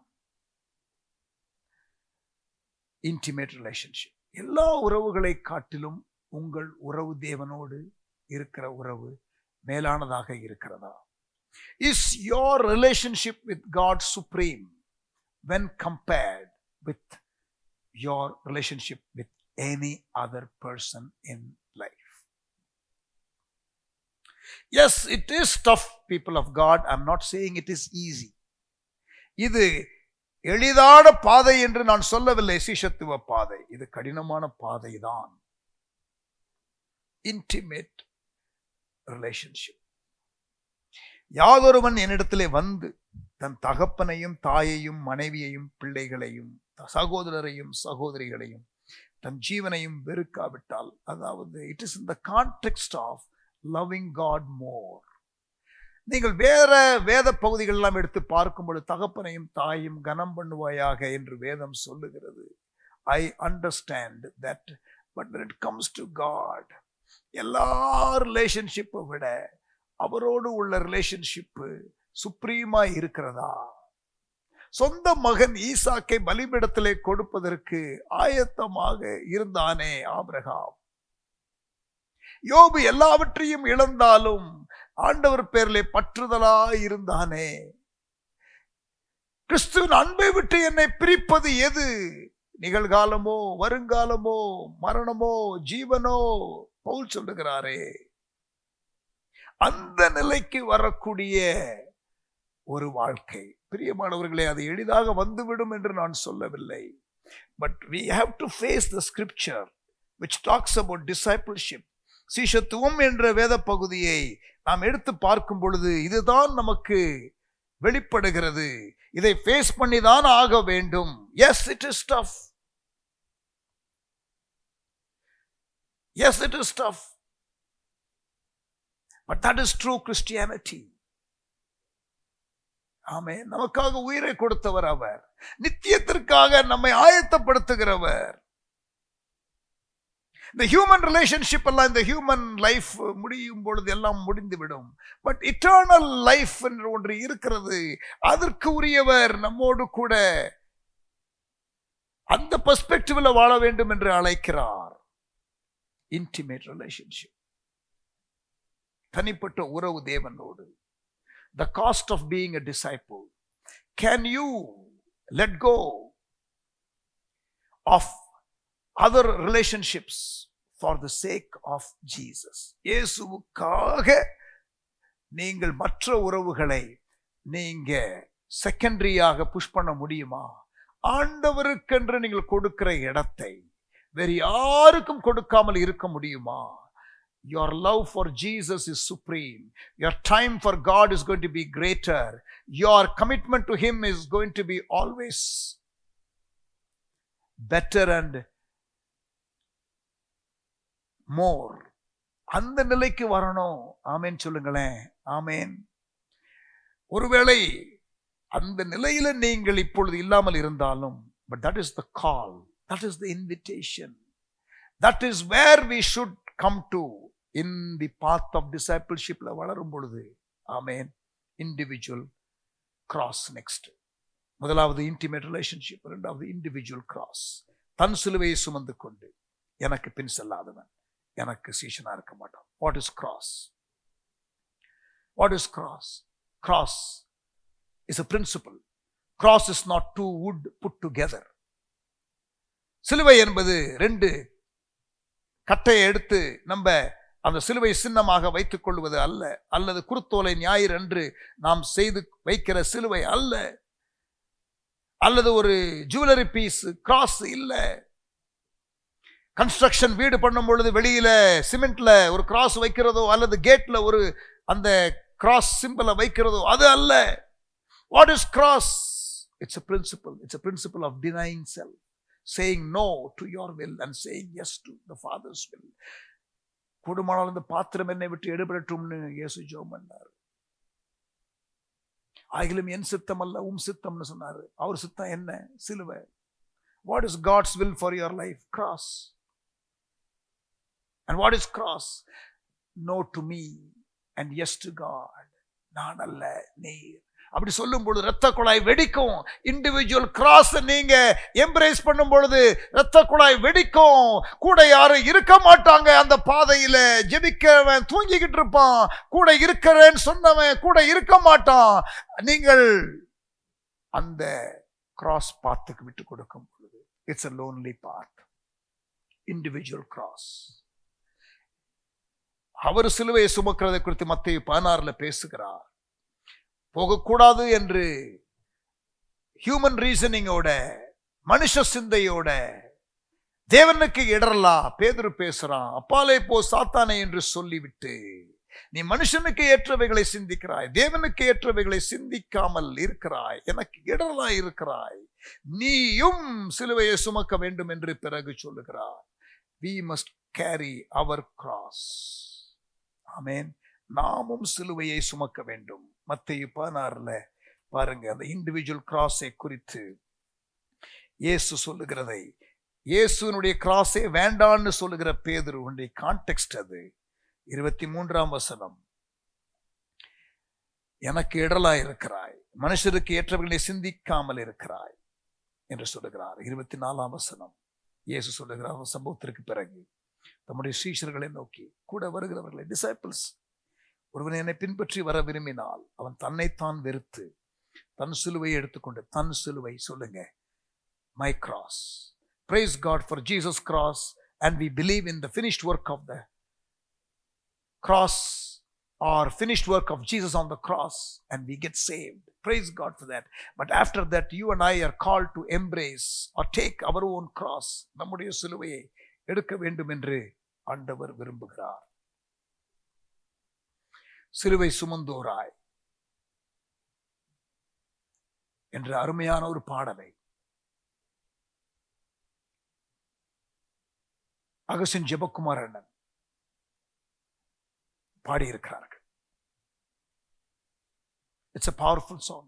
Intimate relationship. எல்லா உறவுகளை காட்டிலும் உங்கள் உறவு தேவனோடு இருக்கிற உறவு மேலானதாக இருக்கிறதா? Is your relationship with God supreme when compared with your relationship with any other person in life? Yes, it is tough, people of God. I'm not saying it is easy. இது எளிதான பாதை என்று நான் சொல்லவில்லை. சீஷத்துவ பாதை இது கடினமான பாதை தான். Intimate relationship. யாதொருவன் என்னிடத்திலே வந்து தன் தகப்பனையும் தாயையும் மனைவியையும் பிள்ளைகளையும் சகோதரரையும் சகோதரிகளையும் தன் ஜீவனையும் வெறுக்காவிட்டால், அதாவது it is in the context of loving God more. நீங்கள் வேற வேத பகுதிகள் எல்லாம் எடுத்து பார்க்கும் பொழுது தகப்பனையும் தாயும் கனம் பண்ணுவாயாக என்று வேதம் சொல்லுகிறது. I understand that. But when it comes to God, எல்லா ரிலேஷன்ஷிப்பை விட அவரோடு உள்ள ரிலேஷன்ஷிப்பு சுப்ரீமா இருக்கிறதா? சொந்த மகன் ஈசாக்கை பலிபீடத்திலே கொடுப்பதற்கு ஆயத்தமாக இருந்தானே ஆபிரகாம். யோபு எல்லாவற்றையும் இழந்தாலும் ஆண்டவர் பேரிலே பற்றுதலா இருந்தானே. கிறிஸ்துவின் அன்பை விட்டு என்னை பிரிப்பது எது? நிகழ்காலமோ வருங்காலமோ மரணமோ ஜீவனோ? பவுல் சொல்லுகிறாரே, அந்த நிலைக்கு வரக்கூடிய ஒரு வாழ்க்கை. பிரியமானவர்களே, அது எளிதாக வந்துவிடும் என்று நான் சொல்லவில்லை. But we have to face the scripture which talks about discipleship. சீஷத்துவம் என்ற வேத பகுதியை நாம் எடுத்து பார்க்கும் பொழுது இதுதான் நமக்கு வெளிப்படுகிறது. இதை ஃபேஸ் பண்ணி தான் ஆக வேண்டும். Yes, it is tough. Yes, it is tough. But that is true Christianity. ஆமென். நமக்காக உயிரை கொடுத்தவர் அவர். நித்தியத்திற்காக நம்மை ஆயத்தப்படுத்துகிறவர். இந்த ஹியூமன் ரிலேஷன்ஷிப் எல்லாம், இந்த ஹியூமன் லைஃப் முடியும் பொழுது எல்லாம் முடிந்துவிடும். பட் இட்டர்னல் லைஃப் என்று ஒன்று இருக்கிறது. அதற்கு உரியவர் நம்மோடு கூட அந்த பெர்ஸ்பெக்டிவ்ல வாழ வேண்டும் என்று அழைக்கிறார். இன்டிமேட் ரிலேஷன்ஷிப், தனிப்பட்ட உறவு தேவனோடு. The cost of being a disciple. Can you let go of other relationships for the sake of Jesus? இயேசுவுக்காக நீங்கள் மற்ற உறவுகளை நீங்க செகண்டரியாக புஷ் பண்ண முடியுமா? ஆண்டவருக்கென்று நீங்கள் கொடுக்கிற இடத்தை வேறு யாருக்கும் கொடுக்காமல் இருக்க முடியுமா? Your love for Jesus is supreme. Your time for God is going to be greater. Your commitment to Him is going to be always better and more. அந்த நிலைக்கு வரணும். ஆமேன் சொல்லுங்களேன். ஆமேன். ஒருவேளை அந்த நிலையில நீங்கள் இப்பொழுது இல்லாமல் இருந்தாலும், but that is the call, that is the invitation. That is where we should come to in the path of discipleship. வளரும் பொழுது ஆமென், இண்டிவிஜுவல் கிராஸ். நெக்ஸ்ட், முதலாவது இன்டிமேட் ரிலேஷன்ஷிப், இரண்டாவது இண்டிவிஜுவல் கிராஸ். தன் சிலுவையை சுமந்து கொண்டு எனக்கு பின் செல்லாதவன் எனக்கு சீஷனா இருக்க மாட்டான். What is cross? What is cross? Cross is a principle. Cross is not two wood put together. சிலுவை என்பது ரெண்டு கட்டையை எடுத்து நம்ம அந்த சிலுவை சின்னமாக வைத்துக் கொள்வது அல்ல, அல்லது குருத்தோலை ஞாயிறு அன்று நாம் செய்து வைக்கிற சிலுவை அல்ல, அல்லது ஒரு ஜுவல்லரி பீஸ். கிராஸ் இல்ல. கன்ஸ்ட்ரக்ஷன் வீடு பண்ணும் பொழுது வெளியில சிமெண்ட்ல ஒரு கிராஸ் வைக்கிறதோ அல்லது கேட்ல ஒரு அந்த கிராஸ் சிம்பலை வைக்கிறதோ அது அல்ல. What is cross? It's a principle. It's a principle of denying self, saying no to your will and saying yes to the Father's will. கூடுமானால் இந்த பாத்திரம் என்னை விட்டு எடுபடட்டும்னு இயேசு ஜெபம் பண்ணார். ஆகிலும் என் சித்தம் அல்ல உம் சித்தம்னு சொன்னாரு. அவர் சித்தம் என்ன? சிலுவை. What is God's will for your life? Cross. And what is cross? No to me and yes to God. நான் அல்ல நீர். அப்படி சொல்லும் பொழுது இரத்த குழாய் வெடிக்கும். இண்டிவிஜுவல் கிராஸ் நீங்க எம்ப்ரேஸ் பண்ணும் பொழுது இரத்த குழாய் வெடிக்கும். கூட யாரும் இருக்க மாட்டாங்க. அந்த பாதையில ஜெபிக்கிறவன் தூங்கிக்கிட்டு இருப்பான், கூட இருக்கிறேன்னு சொன்னவன் கூட இருக்க மாட்டான். நீங்கள் அந்த கிராஸ் பாத்துக்கு விட்டு கொடுக்கும் பொழுது it's a lonely path. Individual cross. அவர் சிலுவையை சுமக்கிறதை குறித்து மத்தேயு 16 பேசுகிறார். போகக்கூடாது என்று ஹியூமன் ரீசனிங்கோட மனுஷ சிந்தையோட தேவனுக்கு இடரலா பேதுரு பேசுறான். அப்பாலே போ சாத்தானே என்று சொல்லிவிட்டு நீ மனுஷனுக்கு ஏற்றவைகளை சிந்திக்கிறாய், தேவனுக்கு ஏற்றவைகளை சிந்திக்காமல் இருக்கிறாய், எனக்கு இடரலா இருக்கிறாய், நீயும் சிலுவையை சுமக்க வேண்டும் என்று பிறகு சொல்லுகிறார். We must carry our cross. ஆமென். நாமும் சிலுவையை சுமக்க வேண்டும். மத்தேயு 16 பாருங்க, அந்த இண்டிவிஜுவல் கிராஸை குறித்து இயேசு சொல்லுகிறதை, இயேசுனுடைய கிராஸே வேண்டான்னு சொல்லுகிற பேதுருவுடைய கான்டெக்ஸ்ட் அது. 23ஆம் வசனம், எனக்கு இடரலா இருக்கிறாய், மனுஷருக்கு ஏற்றவர்களை சிந்திக்காமல் இருக்கிறாய் என்று சொல்லுகிறார். 24ஆம் வசனம், இயேசு சொல்லுகிறார் சம்பவத்திற்கு பிறகு தம்முடைய சீஷர்களை நோக்கி, கூட வருகிறவர்களை, டிசைபிள்ஸ், ஒருவன் என்னை பின்பற்றி வர விரும்பினால் அவன் தன்னைத்தான் வெறுத்து தன் சிலுவையை எடுத்துக்கொண்டு, தன் சிலுவை சொல்லுங்க, my cross. Praise God for Jesus' cross, and we believe in the finished work of the cross or finished work of Jesus on the cross, and we get saved. Praise God for that. But after that, you and I are called to embrace or take our own cross. நம்முடைய சிலுவையை எடுக்க வேண்டும் என்று ஆண்டவர் விரும்புகிறார். சிலுவை சுமந்தோராய் என்ற அருமையான ஒரு பாடலை அகசின் ஜெபக்குமார் அண்ணன் பாடியிருக்கிறார்கள். It's a powerful song.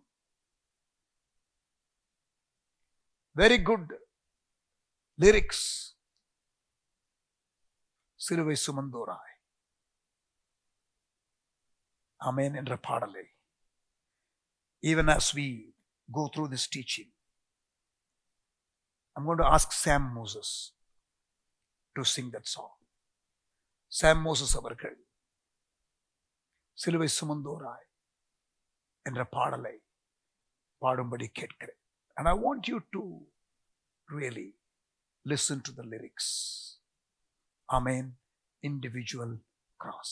Very good lyrics. சிலுவை சுமந்தோராய் ஆமென் என்ற பாடலை, even as we go through this teaching, I'm going to ask Sam Moses to sing that song. Sam Moses அவர்கள் சிலுவை சுமந்தோராய் என்ற பாடலை பாடும்படி கேட்கிறேன். And I want you to really listen to the lyrics. Amen. Individual cross.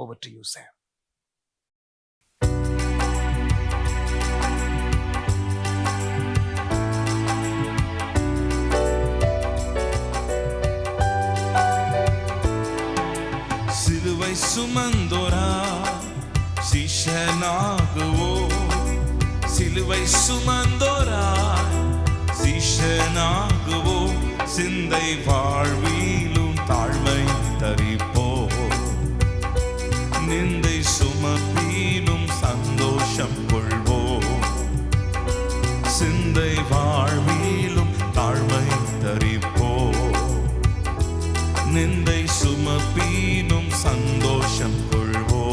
Over to you, Sam. சிலுவை சுமந்தோரா சிஷ்யனாகுவோ, சிலுவை சுமந்தோரா சிஷ்யனாகுவோ, சிந்தை வாழ்விலும் தாழ்மை தரிப்போ, நிந்தை சுமப்பீனும் சந்தோஷம் கொள்வோ, சிந்தை வாழ்விலும் தாழ்மை தரிப்போ, நிந்தை சுமப்பீனும் சந்தோஷம் கொள்வோ.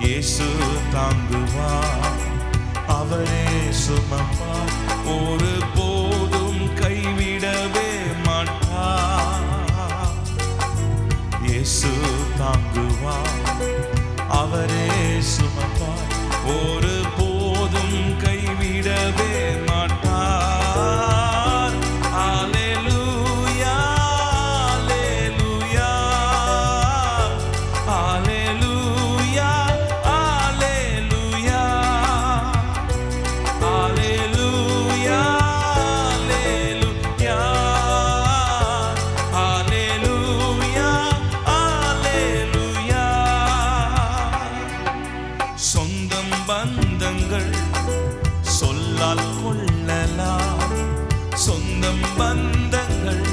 இயேசு தாங்குவார், அவரே சுமப்பார், ஒரு போதும் கைவிடவே மாட்டார். இயேசு தாங்குவார், அவரே சுமப்பார், ஒரு போதும் கைவிடவே மாட்டார். அல்லேலூயா, அல்லேலூயா, அல்லேலூயா, அல்லேலூயா, அல்லேலூயா, அல்லேலூயா, அல்லேலூயா. சொந்தம் பந்தங்கள் சொல்லால் கொள்ளலாம், சொந்தம் பந்தங்கள்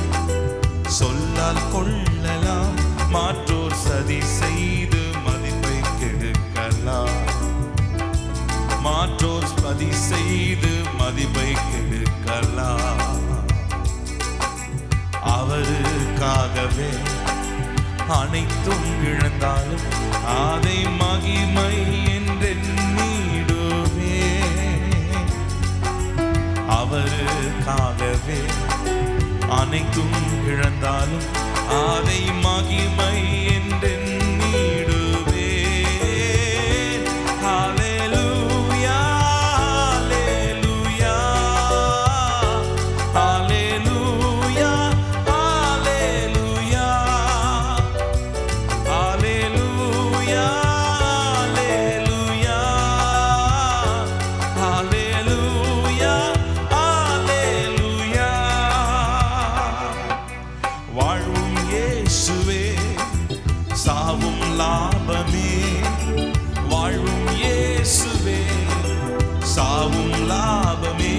சொல்லால் கொள்ளலாம், மாற்றோர் சதி செய்து மதிப்பை கெடுக்கலாம், மாற்றோர் சதி செய்து மதிப்பை கெடுக்கலாம். அவருக்காகவே அனைத்தும் இழந்தாலும் அதை மகிமை என்றெண்ணிடுவே. அவருக்காகவே அனைத்தும் இழந்தாலும் அதை மகிமை என்றெண்ணிடுவே. அல்லேலூயா, அல்லேலூயா, அல்லேலூயா, அல்லேலூயா, அல்லேலூயா, அல்லேலூயா, அல்லேலூயா. வாழ்வும் இயேசுவே, சாவும் லாபமே. வாழ்வும் இயேசுவே, சாவும் லாபமே.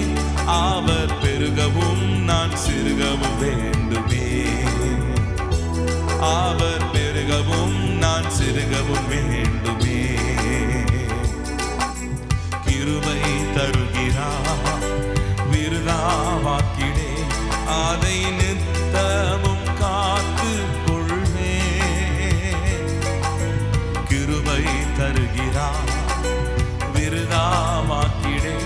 அவர் பெருகவும் நான் சிறுகவும் வேண்டுமே. அவர் பெருகவும் நான் சிறுகவும் வேண்டுமே. கிருபை தருகிறார், விருதாவாக்கிடே, அதை நித்தமும் காத்து கொள்வே. கிருபை தருகிறார், விருதாவாக்கிடே,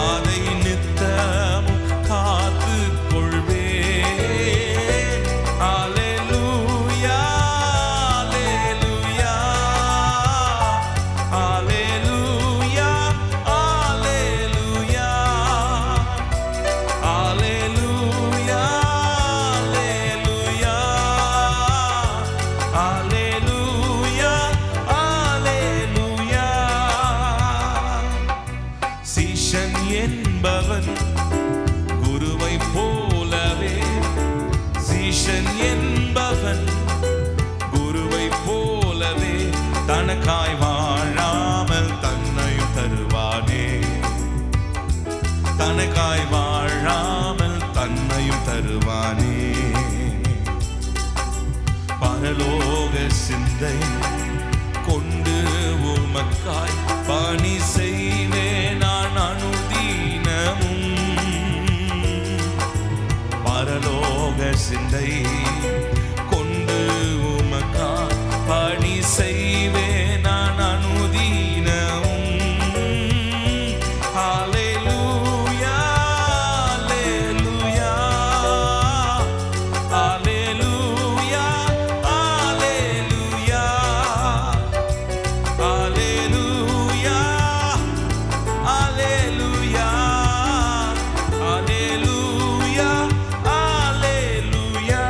அதை நித்தமும் காத்து கொள்வே. அல்லேலூயா, அல்லேலூயா, அல்லேலூயா, அல்லேலூயா, அல்லேலூயா, அல்லேலூயா, அல்லேலூயா, அல்லேலூயா. சீஷன் என்பவன் குருவை போலவே, சீஷன் என்பவன் குருவை போலவே, தனக்காய் வாழாமல் தன்னையும் தருவானே. தனக்காய் வாழாமல் தன்னையும் தருவானே. பரலோக சிந்தை கொண்டு உமக்காய் பணி செய்வே நான் அனுதீனமும். பரலோக சிந்தை கொண்டு உமக்காய் பணி செய்வே நான் அனுதீனமும். அல்லேலூயா, அல்லேலூயா, அல்லேலூயா, அல்லேலூயா, அல்லேலூயா, அல்லேலூயா, அல்லேலூயா, அல்லேலூயா.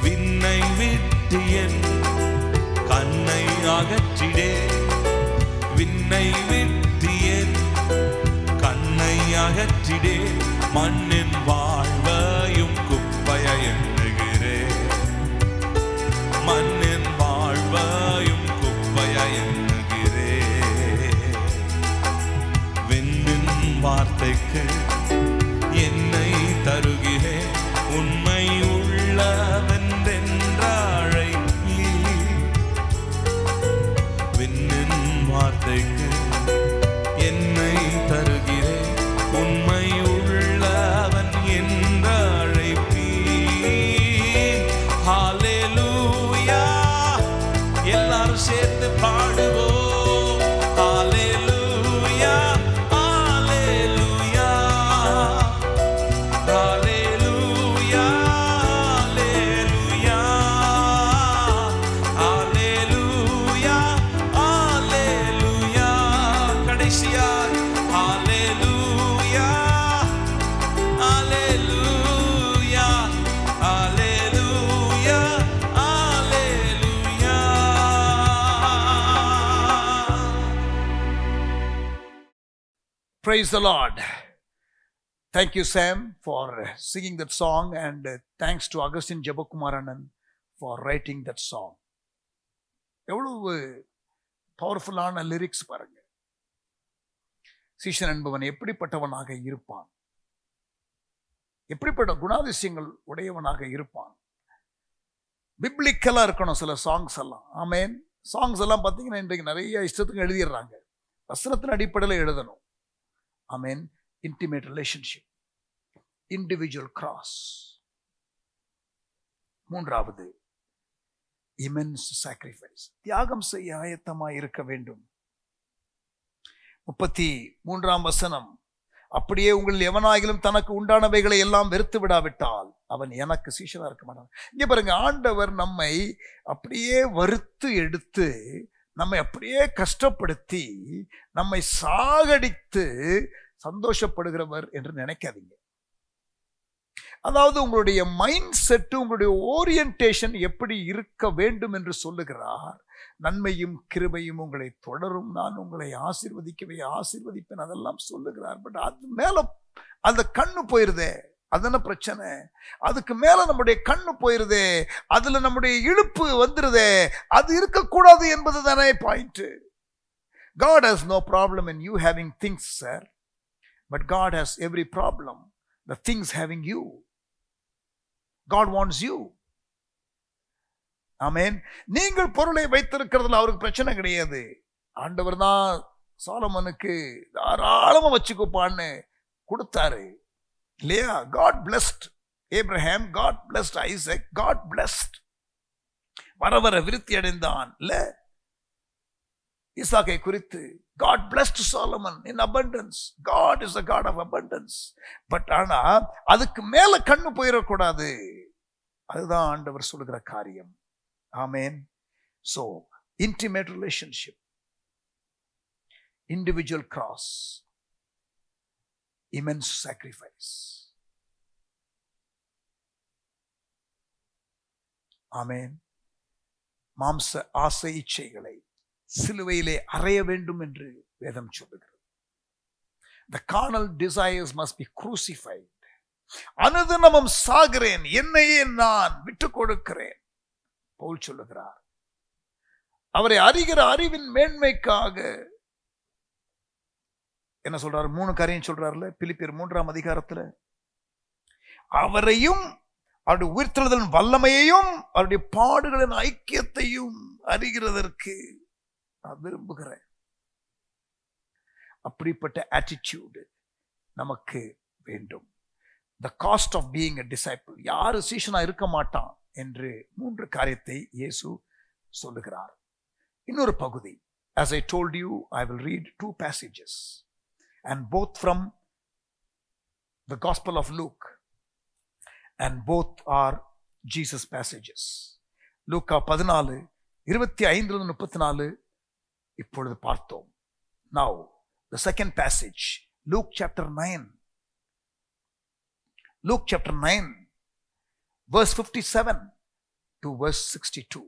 விண்ணை விட்டு என் கண்ணை அகற்றிடே, விண்ணை விட்டு என் கண்ணை அகற்றிடே, மண்ணின் வாழ்வையும் குப்பைய எண்ணுகிறேன், மண்ணின் வாழ்வையும் குப்பைய எண்ணுகிறேன். விண்ணின் வார்த்தைக்கு என்னை தருகிறேன், உண்மை உள்ளவென்றழைப்பீ. விண்ணின் வார்த்தைக்கு என்னை தருகிறேன், உண்மை உள்ளவன் என்ற Praise the Lord. Thank you, Sam, for singing that song, and thanks to Augustine Jabakumaranan for writing that song. எவ்வளவு பவர்ஃபுல்லான லிரிக்ஸ் பாருங்க. சீஷன் என்பவன் எப்படிப்பட்டவனாக இருப்பான், எப்படிப்பட்ட குணாதிசயங்கள் உடையவனாக இருப்பான். பிப்ளிக்கலா இருக்கணும் சில சாங்ஸ் எல்லாம். ஆமேன். சாங்ஸ் எல்லாம் பார்த்தீங்கன்னா இன்றைக்கு நிறைய இஷ்டத்துக்கு எழுதிடுறாங்க. வசனத்தின் அடிப்படையில் எழுதணும். ஆமேன். Intimate relationship, individual cross. மூன்றாவது, இமென்ஸ் சாக்ரிஃபைஸ், தியாகம் செய்ய ஆயத்தமாய் இருக்க வேண்டும். 33ஆம் வசனம், அப்படியே உங்கள் எவனாகிலும் தனக்கு உண்டானவைகளை எல்லாம் வெறுத்து விடாவிட்டால் அவன் எனக்கு சீஷனா இருக்க மாட்டான். இங்க பாருங்க, ஆண்டவர் நம்மை அப்படியே வறுத்து எடுத்து, நம்மை அப்படியே கஷ்டப்படுத்தி, நம்மை சாகடித்து சந்தோஷப்படுகிறவர் என்று நினைக்காதீங்க. அதாவது உங்களுடைய மைண்ட் செட், உங்களுடைய ஓரியன்டேஷன் எப்படி இருக்க வேண்டும் என்று சொல்லுகிறார். நன்மையும் கிருபையும் உங்களை தொடரும், நான் உங்களை ஆசீர்வதிப்பேன், அதெல்லாம் சொல்லுகிறார். பட் அது மேல அந்த கண்ணு போயிருதே, அதுன பிரச்சனை. அதுக்கு மேல நம்முடைய கண்ணு போயிருதே, அதுல நம்முடைய இழுப்பு வந்துருதே, அது இருக்கக்கூடாது என்பது தானே point. God has no problem in you having things, sir, but God has every problem the things having you. God wants you. ஆமென். நீங்கள் பொருளை வைத்திருக்கிறதுல அவருக்கு பிரச்சனை கிடையாது. ஆண்டவர் தான் சாலமோனுக்கு தாராளமா வச்சுக்கோப்பான்னு கொடுத்தாரு இல்லையா? God blessed Abraham, God blessed Isaac, God blessed. வர வர விருத்தி அடைந்தான் இல்ல ஈசாக்கை குறித்து. God blessed Solomon in abundance. God is a God of abundance. But ஆனா அதுக்கு மேல கண்ணு போயிடக்கூடாது. அதுதான் ஆண்டவர் சொல்லுகிற காரியம். ஆமென். So intimate relationship, individual cross, immense sacrifice. ஆமென். மாம்ச ஆசை இச்சைகளை சிலுவையிலே அறைய வேண்டும் என்று வேதம் சொல்லுகிறது. The carnal desires must be crucified. அனுதினமும் சாகிறேன், என்னையே நான் விட்டுக் கொடுக்கிறேன் பவுல் சொல்லுகிறார். அவரை அறிகிற அறிவின் மேன்மைக்காக என்ன சொல்றாரு? 3 காரியம் சொல்றாருல பிலிப்பியர் 3ஆம் அதிகாரத்துல. அவரையும் அவருடைய உயிர்த்தெழுதலின் வல்லமையையும் அவருடைய பாடுகளின் ஐக்கியத்தையும் அறிகிறதற்கு நான் விரும்புகிறேன். அப்படிப்பட்ட ஆட்டிடியூடு நமக்கு வேண்டும். The cost of being a disciple. யாரு சீஷனா இருக்க மாட்டான் என்று 3 காரியத்தை இயேசு சொல்லுகிறார். இன்னொரு பகுதி, as I told you, I will read 2 passages and both from the Gospel of Luke, and both are Jesus passages. லூக்கா 14:25-34 இப்பொழுது பார்த்தோம். Now the second passage, Luke chapter 9. Luke chapter 9 verse 57 to verse 62.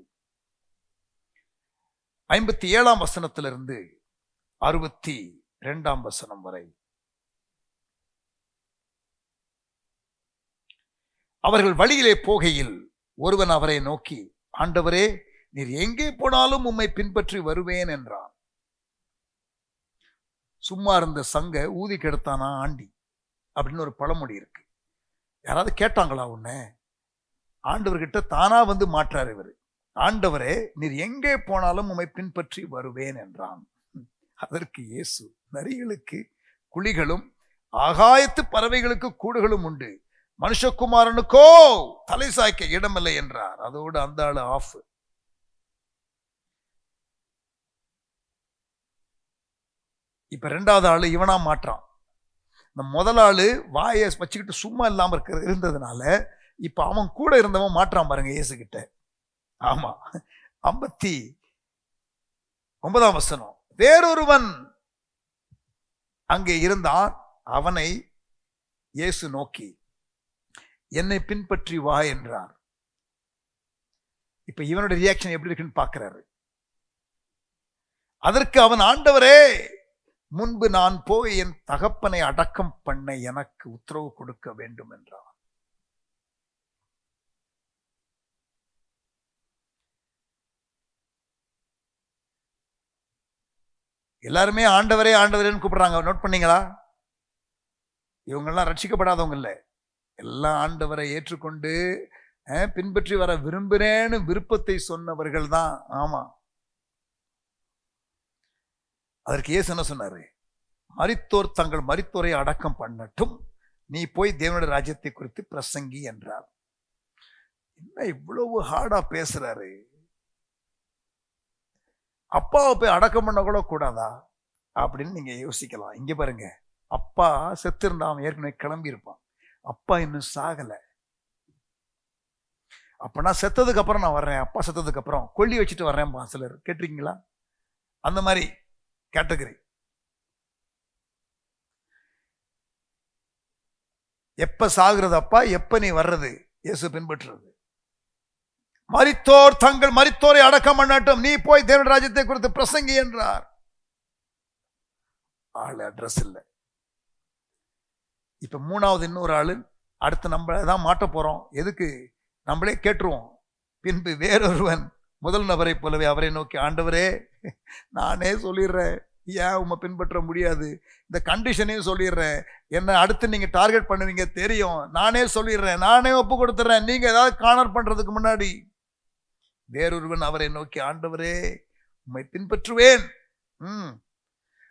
57ஆம் வசனத்திலிருந்து 62ஆம் வசனம் வரை. அவர்கள் வழியிலே போகையில் ஒருவன் அவரை நோக்கி, ஆண்டவரே, நீர் எங்கே போனாலும் உம்மை பின்பற்றி வருவேன் என்றான். சும்மா இருந்த சங்க ஊதி கெடுத்தானா ஆண்டி அப்படின்னு ஒரு பழமொழி இருக்கு. யாராவது கேட்டாங்களா உன்னை? ஆண்டவர்கிட்ட தானா வந்து மாற்றார் இவர். ஆண்டவரே, நீர் எங்கே போனாலும் உம்மை பின்பற்றி வருவேன் என்றான். அதற்கு இயேசு, நரிகளுக்கு குழிகளும் ஆகாயத்து பறவைகளுக்கு கூடுகளும் உண்டு, மனுஷகுமாரனுக்கோ தலை சாய்க்க இடமில்லை என்றார். அதோடு அந்த ஆளு ஆஃப். இப்ப 2வது ஆளு இவனா மாற்றான். இந்த முதல் ஆளு வாயை வச்சுக்கிட்டு சும்மா இல்லாம இருந்ததுனால இப்ப அவன் கூட இருந்தவன் மாற்றான் பாருங்க இயேசு கிட்ட. ஆமா, 59ஆம் வசனம். வேறொருவன் அங்கே இருந்தான், அவனை இயேசு நோக்கி, என்னை பின்பற்றி வா என்றார். இப்ப இவனுடைய ரியாக்ஷன் எப்படி இருக்குன்னு பார்க்கிறாரு. அதற்கு அவன், ஆண்டவரே, முன்பு நான் போய் என் தகப்பனை அடக்கம் பண்ண எனக்கு உத்தரவு கொடுக்க வேண்டும் என்றார். எல்லாருமே ஆண்டவரே ஆண்டவரேன்னு கூப்பிடுறாங்க. நோட் பண்ணீங்களா? இவங்கெல்லாம் ரட்சிக்கப்படாதவங்க இல்லை, எல்லாம் ஆண்டவரை ஏற்றுக்கொண்டு பின்பற்றி வர விரும்புறேன்னு விருப்பத்தை சொன்னவர்கள் தான். ஆமா, அதற்கு இயேசு என்ன சொன்னாரு? மரித்தோர் தங்கள் மரித்தோரை அடக்கம் பண்ணட்டும், நீ போய் தேவனுடைய ராஜ்யத்தை குறித்து பிரசங்கி என்றார். என்ன இவ்வளவு ஹார்டா பேசுறாரு? அப்பாவை போய் அடக்கம் பண்ண கூட கூடாதா அப்படின்னு நீங்க யோசிக்கலாம். இங்க பாருங்க, அப்பா செத்து இருந்தா அவன் ஏற்கனவே கிளம்பி இருப்பான். அப்பா இன்னும் சாகல. அப்ப நான் செத்ததுக்கு அப்புறம் நான் வர்றேன், அப்பா செத்ததுக்கு அப்புறம் கொல்லி வச்சுட்டு வர்றேன். சிலர் கேட்டிருக்கீங்களா? அந்த மாதிரி கேட்டகரி. எப்ப சாகுறது அப்பா, எப்ப நீ வர்றது இயேசு பின்பற்றுறது. மரித்தோர் தங்கள் மரித்தோரை அடக்கம் பண்ணட்டும், நீ போய் தேவனுடைய ராஜ்யத்தை குறித்து பிரசங்கி என்றார். ஆளு அட்ரஸ் இல்லை. இப்ப மூணாவது இன்னொரு ஆளு, அடுத்து நம்ம தான் மாட்ட போறோம். எதுக்கு? நம்மளே கேட்டுருவோம். பின்பு வேறொருவன் முதல் நபரை போலவே அவரை நோக்கி, ஆண்டவரே நானே சொல்லிடுறேன், ஏன் உண்மை பின்பற்ற முடியாது? இந்த கண்டிஷனையும் சொல்லிடுறேன், என்ன அடுத்து நீங்க டார்கெட் பண்ணுவீங்க தெரியும், நானே சொல்லிடுறேன், நானே ஒப்பு கொடுத்துறேன், நீங்க ஏதாவது கார்னர் பண்றதுக்கு முன்னாடி. வேறொருவன் அவரை நோக்கி, ஆண்டவரே உம்மை பின்பற்றுவேன்.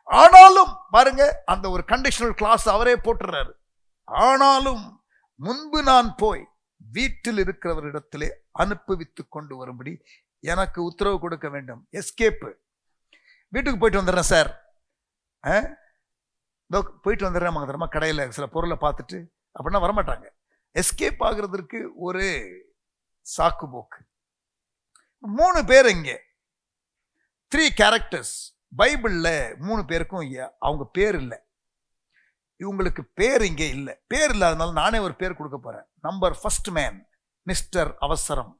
ஆனாலும் பாருங்க, அந்த ஒரு கண்டிஷனல் கிளாஸ் அவரே போட்டுறாரு. ஆனாலும் முன்பு நான் போய் வீட்டில் இருக்கிறவரிடத்திலே அனுப்புவித்து கொண்டு வரும்படி எனக்கு உத்தரவு கொடுக்க வேண்டும். எஸ்கேப்பு. வீட்டுக்கு போயிட்டு வந்துடுறேன் சார், போயிட்டு வந்துடுறேன் தரமா கடையில் சில பொருளை பார்த்துட்டு அப்படின்னா வரமாட்டாங்க. எஸ்கேப் ஆகுறதுக்கு ஒரு சாக்கு போக்கு. 3 பேர் இங்கே, 3 கேரக்டர்ஸ். பைபிள்ல 3 பேருக்கும் அவங்க பேர் இல்லை. இவங்களுக்கு பேர் இங்கே இல்லை. பேர் இல்லாதனால நானே ஒரு பேர் கொடுக்க போறேன். நம்பர் ஃபர்ஸ்ட் மேன் மிஸ்டர் அவசரம்.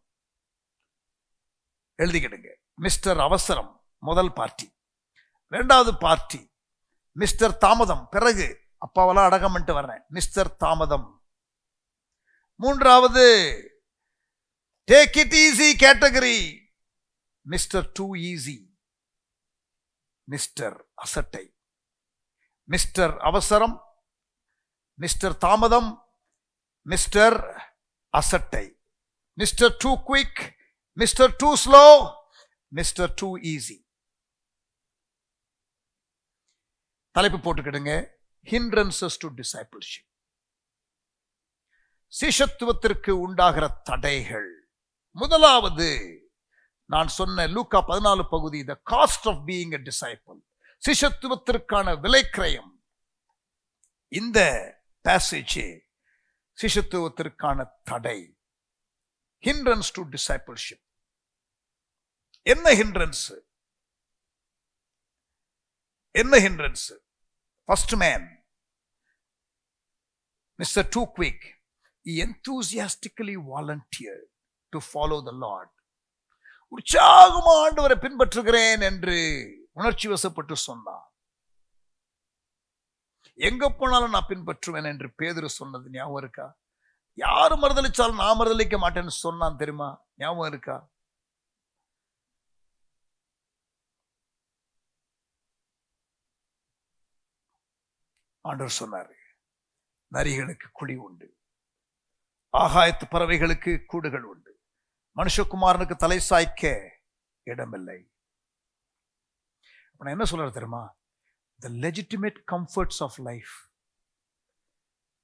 எழுதிக்கிடுங்க, மிஸ்டர் அவசரம் முதல் பார்ட்டி. 2வது பார்ட்டி மிஸ்டர் தாமதம். பிறகு அப்பாவெல்லாம் அடக்கம் பண்ணிட்டு வர்றேன், மிஸ்டர் தாமதம். 3வது take it easy category, mister too easy, mister அசட்டை. மிஸ்டர் அவசரம், மிஸ்டர் தாமதம், மிஸ்டர் அசட்டை, mister too quick, mister too slow, mister too easy. தலைப்பு போட்டுக்கிடுங்க, ஹிண்ட்ரன்சஸ் டு டிசைபிள்ஷிப். சிஷ்யத்துவத்திற்கு உண்டாகிற தடைகள். முதலாவது நான் சொன்ன லூக்கா 14 பகுதி, the cost of being a disciple, சிஷ்யத்துவத்திற்கான விலைக்கிரயம். இந்த பேசேஜ் சிஷ்யத்துவத்திற்கான தடை, ஹிண்ட்ரன்ஸ் டு டிசைபிள்ஷிப். என்ன ஹிண்ட்ரன்ஸ்? என்ன hindrance? First man Mr. Too Quick, he enthusiastically volunteered to follow the Lord. உற்சாகமா ஆண்டவரை பின்பற்றுகிறேன் என்று உணர்ச்சி வசப்பட்டு சொன்னான். எங்க போனாலும் நான் பின்பற்றுவேன் என்று பேதுரு சொன்னது ஞாபகம் இருக்கா? யாரு மறுதலிச்சாலும் நான் மறுதலிக்க மாட்டேன்னு சொன்னான் தெரியுமா? ஞாபகம் இருக்கா? ஆண்டவர் சொன்னாரு, நரிகளுக்கு குழி உண்டு, ஆகாயத்து பறவைகளுக்கு கூடுகள் உண்டு, மனுஷகுமாரனுக்கு தலை சாய்க்க இடமில்லை. என்ன சொல்றது தெரியுமா? the legitimate comforts of life,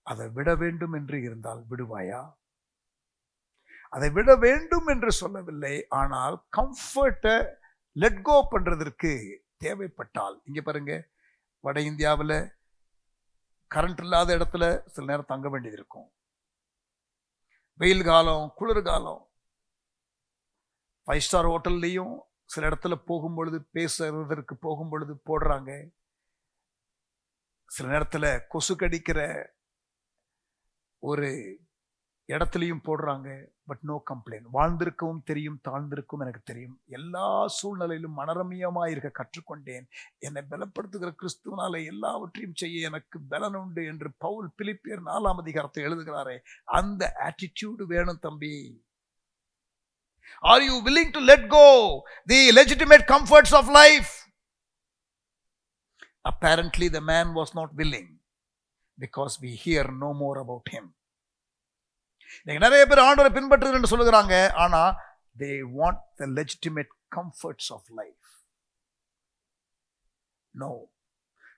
அதை விட வேண்டும் என்று இருந்தால் விடுவாயா? அதை விட வேண்டும் என்று சொல்லவில்லை, ஆனால் கம்ஃபர்ட்டை லெட் கோ பண்றதற்கு தேவைப்பட்டால். இங்க பாருங்க, வட இந்தியாவில் கரண்ட் இல்லாத இடத்துல சில நேரம் தங்க வேண்டியது இருக்கும். வெயில் காலம், குளிர்காலம், 5 ஸ்டார் ஹோட்டல்லையும் சில இடத்துல போகும்பொழுது, பேசுறதற்கு போகும்பொழுது போடுறாங்க. சில நேரத்தில் கொசு கடிக்கிற ஒரு இடத்துலையும் போடுறாங்க, பட் நோ கம்ப்ளைண்ட். வாழ்ந்திருக்கவும் தெரியும், தாழ்ந்திருக்கவும் எனக்கு தெரியும். எல்லா சூழ்நிலையிலும் மனரமியமாய் இருக்க கற்றுக்கொண்டேன். என்னை பலப்படுத்துகிற கிறிஸ்துவனால எல்லாவற்றையும் செய்ய எனக்கு பலன் உண்டு என்று பவுல் பிலிப்பியர் 4ஆம் அதிகாரத்தை எழுதுகிறாரே, அந்த ஆட்டிடியூடு வேணும் தம்பி. Are you willing to let go the legitimate comforts of life? Apparently the man was not willing, because we hear no more about him. நிறைய பேர் ஆண்டவரை பின்பற்றுகிறேன் என்று சொல்லுகிறாங்க, ஆனா they want the legitimate comforts of life. No.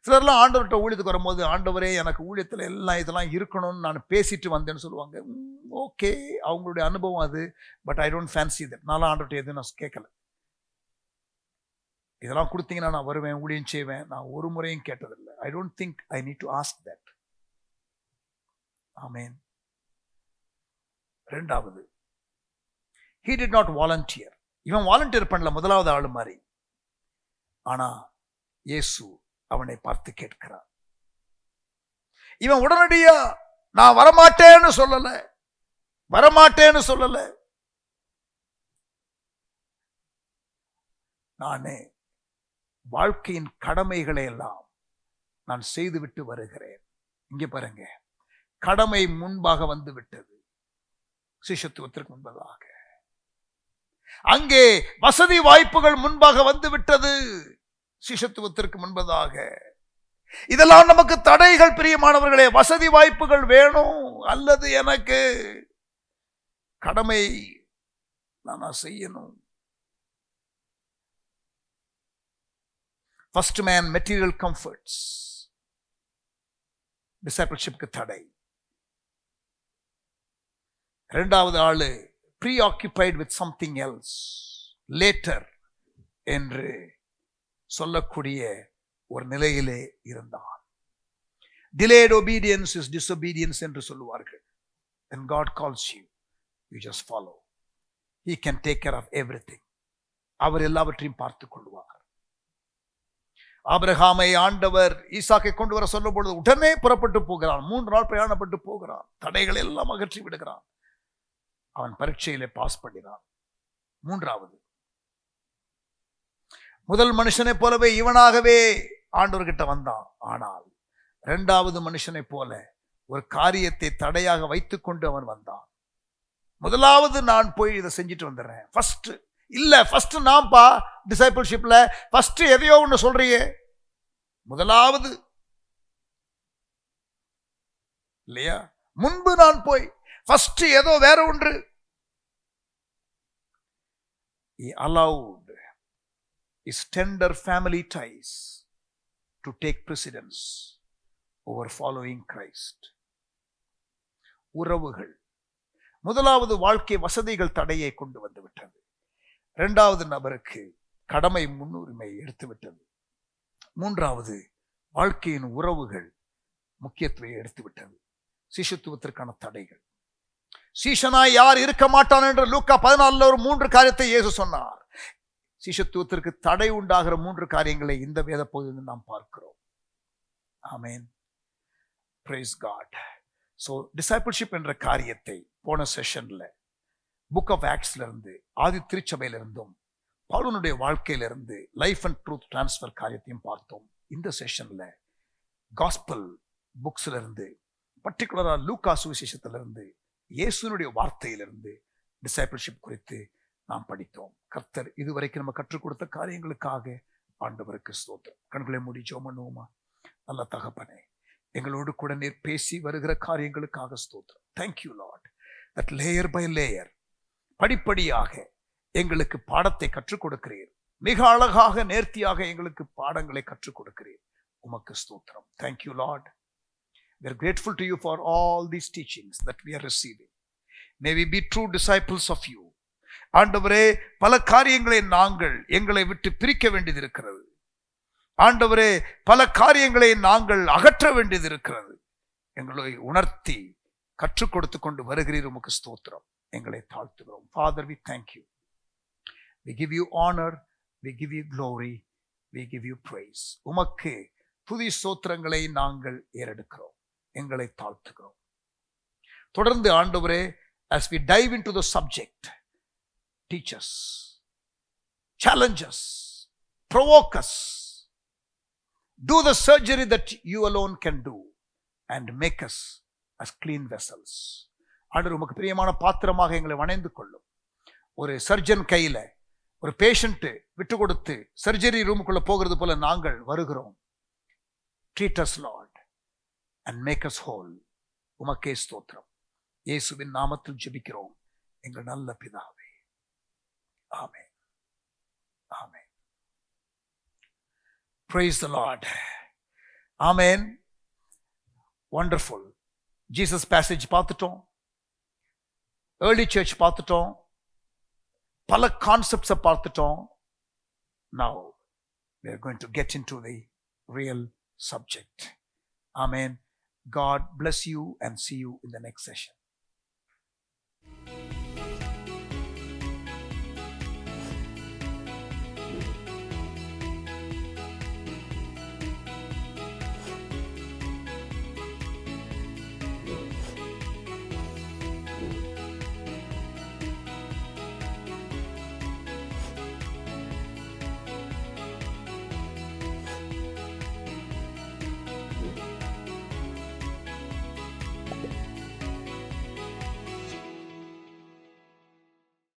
சிலர்லாம் ஆண்டவர்கிட்ட ஊழியத்துக்கு வரும்போது, ஆண்டவரே எனக்கு ஊழியத்தில் எல்லாம் இதெல்லாம் இருக்கணும்னு நான் பேசிட்டு வந்தேன்னு சொல்லுவாங்க. ஓகே, அவங்களுடைய அனுபவம் அது. But I don't fancy that. நான் ஆண்டவர்கிட்ட எதுவும் நான் கேட்கல. இதெல்லாம் கொடுத்தீங்கன்னா நான் வருவேன், ஊழியம் செய்வேன். நான் ஒரு முறையும் கேட்டதில்லை. I don't think I need to ask that. ஆமென். ரெண்டாவது, he did not volunteer. இவன் வாலண்டியர் பண்ணல முதலாவது ஆளு மாதிரி. ஆனா இயேசு அவனை பார்த்து கேட்கிறான். இவன் உடனடியா நான் வரமாட்டேன்னு சொல்லல. நானே வாழ்க்கையின் கடமைகளை எல்லாம் நான் செய்துவிட்டு வருகிறேன். இங்க பாருங்க, கடமை முன்பாக வந்து விட்டது, சிஷ்யத்துவத்திற்கு முன்பதாக. அங்கே வசதி வாய்ப்புகள் முன்பாக வந்து விட்டது, சிஷ்யத்துவத்திற்கு முன்பதாக. இதெல்லாம் நமக்கு தடைகள் பிரியமானவர்களே. வசதி வாய்ப்புகள் வேணும், அல்லது எனக்கு கடமை நான் செய்யணும். ஃபர்ஸ்ட் மேன் மெட்டீரியல் கம்ஃபர்ட்ஸ், டிசைபிள்ஷிப்க்கு தடை. இரண்டாவது ஆளு preoccupied with something else, later என்று சொல்லக்கூடிய ஒரு நிலையிலே இருந்தான். delayed obedience is disobedience என்று சொல்லுவார்கள். when God calls you, you just follow. he can take care of everything. அவர் எல்லாவற்றையும் பார்த்துக் கொள்வார். ஆபிரகாமை ஆண்டவர் ஈசாக்கை கொண்டு வர சொல்லும் பொழுது உடனே புறப்பட்டு போகிறான். 3 நாள் பிரயாணப்பட்டு போகிறான். தடைகளை எல்லாம் அகற்றி விடுகிறான். அவன் பரீட்சையிலே பாஸ் பண்ணினான். மூன்றாவது, முதல் மனுஷனை போலவே இவனாகவே ஆண்டவர்கிட்ட வந்தான். ஆனால் இரண்டாவது மனுஷனை போல ஒரு காரியத்தை தடையாக வைத்துக் கொண்டு அவன் வந்தான். முதலாவது நான் போய் இதை செஞ்சுட்டு வந்துடுறேன். ஃபர்ஸ்ட் நான்ப்பா டிசைபிள்ஷிப்ல ஃபர்ஸ்ட் எதையோ ஒன்று சொல்றியே, முதலாவது இல்லையா? முன்பு நான் போய் ஃபர்ஸ்ட் ஏதோ வேற ஒன்று. He allowed his tender family ties to take precedence over following Christ. உறவுகள். முதலாவது வாழ்க்கை வசதிகள் தடையை கொண்டு வந்து விட்டது. இரண்டாவது நபருக்கு கடமை முன்னுரிமை எடுத்து விட்டது. மூன்றாவது வாழ்க்கையின் உறவுகள் முக்கியத்துவம் எடுத்து விட்டது. சிஷ்யத்துவத்திற்கான தடைகள். சீஷனாய் யார் இருக்க மாட்டான் என்று லூக்கா 14 ஒரு 3 காரியத்தை இயேசு சொன்னார். சிஷ்யத்துவத்திற்கு தடை உண்டாகிற 3 காரியங்களை இந்த வேத பகுதியில் நாம் பார்க்கிறோம். ஆமென். Praise God. ஸோ டிசைபிள்ஷிப் என்ற காரியத்தை போன செஷன்ல புக் ஆஃப் ஆக்ட்ஸ்ல இருந்து, ஆதி திருச்சபையிலிருந்தும், பவுலுடைய வாழ்க்கையிலிருந்து லைஃப் அண்ட் ட்ரூத் டிரான்ஸ்ஃபர் காரியத்தையும் பார்த்தோம். இந்த செஷன்ல காஸ்பல் புக்ஸ்ல இருந்து, பர்டிகுலரா லூக்கா சுவிசேஷத்திலிருந்து, இயேசுனுடைய வார்த்தையிலிருந்து டிசைபிள்ஷிப் குறித்து நாம் படித்தோம். கர்த்தர் இதுவரைக்கும் நம்ம கற்றுக் கொடுத்த காரியங்களுக்காக ஆண்டவருக்கு ஸ்தோத்திரம். கண்களை மூடி ஜெபம் பண்ணுவோமா? நல்ல தகப்பனே, எங்களோடு கூட நீர் பேசி வருகிற காரியங்களுக்காக ஸ்தோத்திரம். Thank you lord, that layer by layer படிப்படியாக எங்களுக்கு பாடத்தை கற்றுக் கொடுக்கிறீர். மிக அழகாக நேர்த்தியாக எங்களுக்கு பாடங்களை கற்றுக் கொடுக்கிறீர். உமக்கு ஸ்தோத்திரம். Thank you Lord. We are grateful to you for all these teachings that we are receiving. May we be true disciples of you. ஆண்டவரே, பல காரியங்களை நாங்கள் எங்களை விட்டு பிரிக்க வேண்டியது இருக்கிறது. ஆண்டவரே, பல காரியங்களை நாங்கள் அகற்ற வேண்டியது இருக்கிறது. எங்களை உணர்த்தி கற்றுக் கொடுத்து கொண்டு வருகிறீர். உமக்கு ஸ்தோத்திரம். எங்களை தாழ்த்துகிறோம். Father, we thank you. We give you honor, we give you glory, we give you praise. உமக்கு துதி ஸ்தோத்திரங்களை நாங்கள் ஏறெடுக்கிறோம். எங்களை தாழ்த்துகிறோம். தொடர்ந்து ஆண்டவரே, as we dive into the subject, teach us, challenge us, provoke us, do the surgery that you alone can do, and make us as clean vessels. ஆண்டவர், உமக்கு பிரியமான பாத்திரமாக எங்களை வணைந்து கொள்ளும். ஒரு சர்ஜன் கையில ஒரு பேஷண்ட் விட்டு கொடுத்து சர்ஜரி ரூமுக்குள்ள போகிறது போல நாங்கள் வருகிறோம். Treat us Lord and make us whole. உமக்கே ஸ்தோத்திரம். இயேசுவின் நாமத்தில் ஜெபிக்கிறோம் எங்கள் நல்ல பிதாவே. ஆமென். ஆமென். Praise the Lord. Amen. Wonderful. Jesus passage பார்த்துட்டோம், early church பார்த்துட்டோம், பல கான்செப்ட்ஸை பார்த்துட்டோம். Now we are going to get into the real subject. Amen. God bless you and see you in the next session.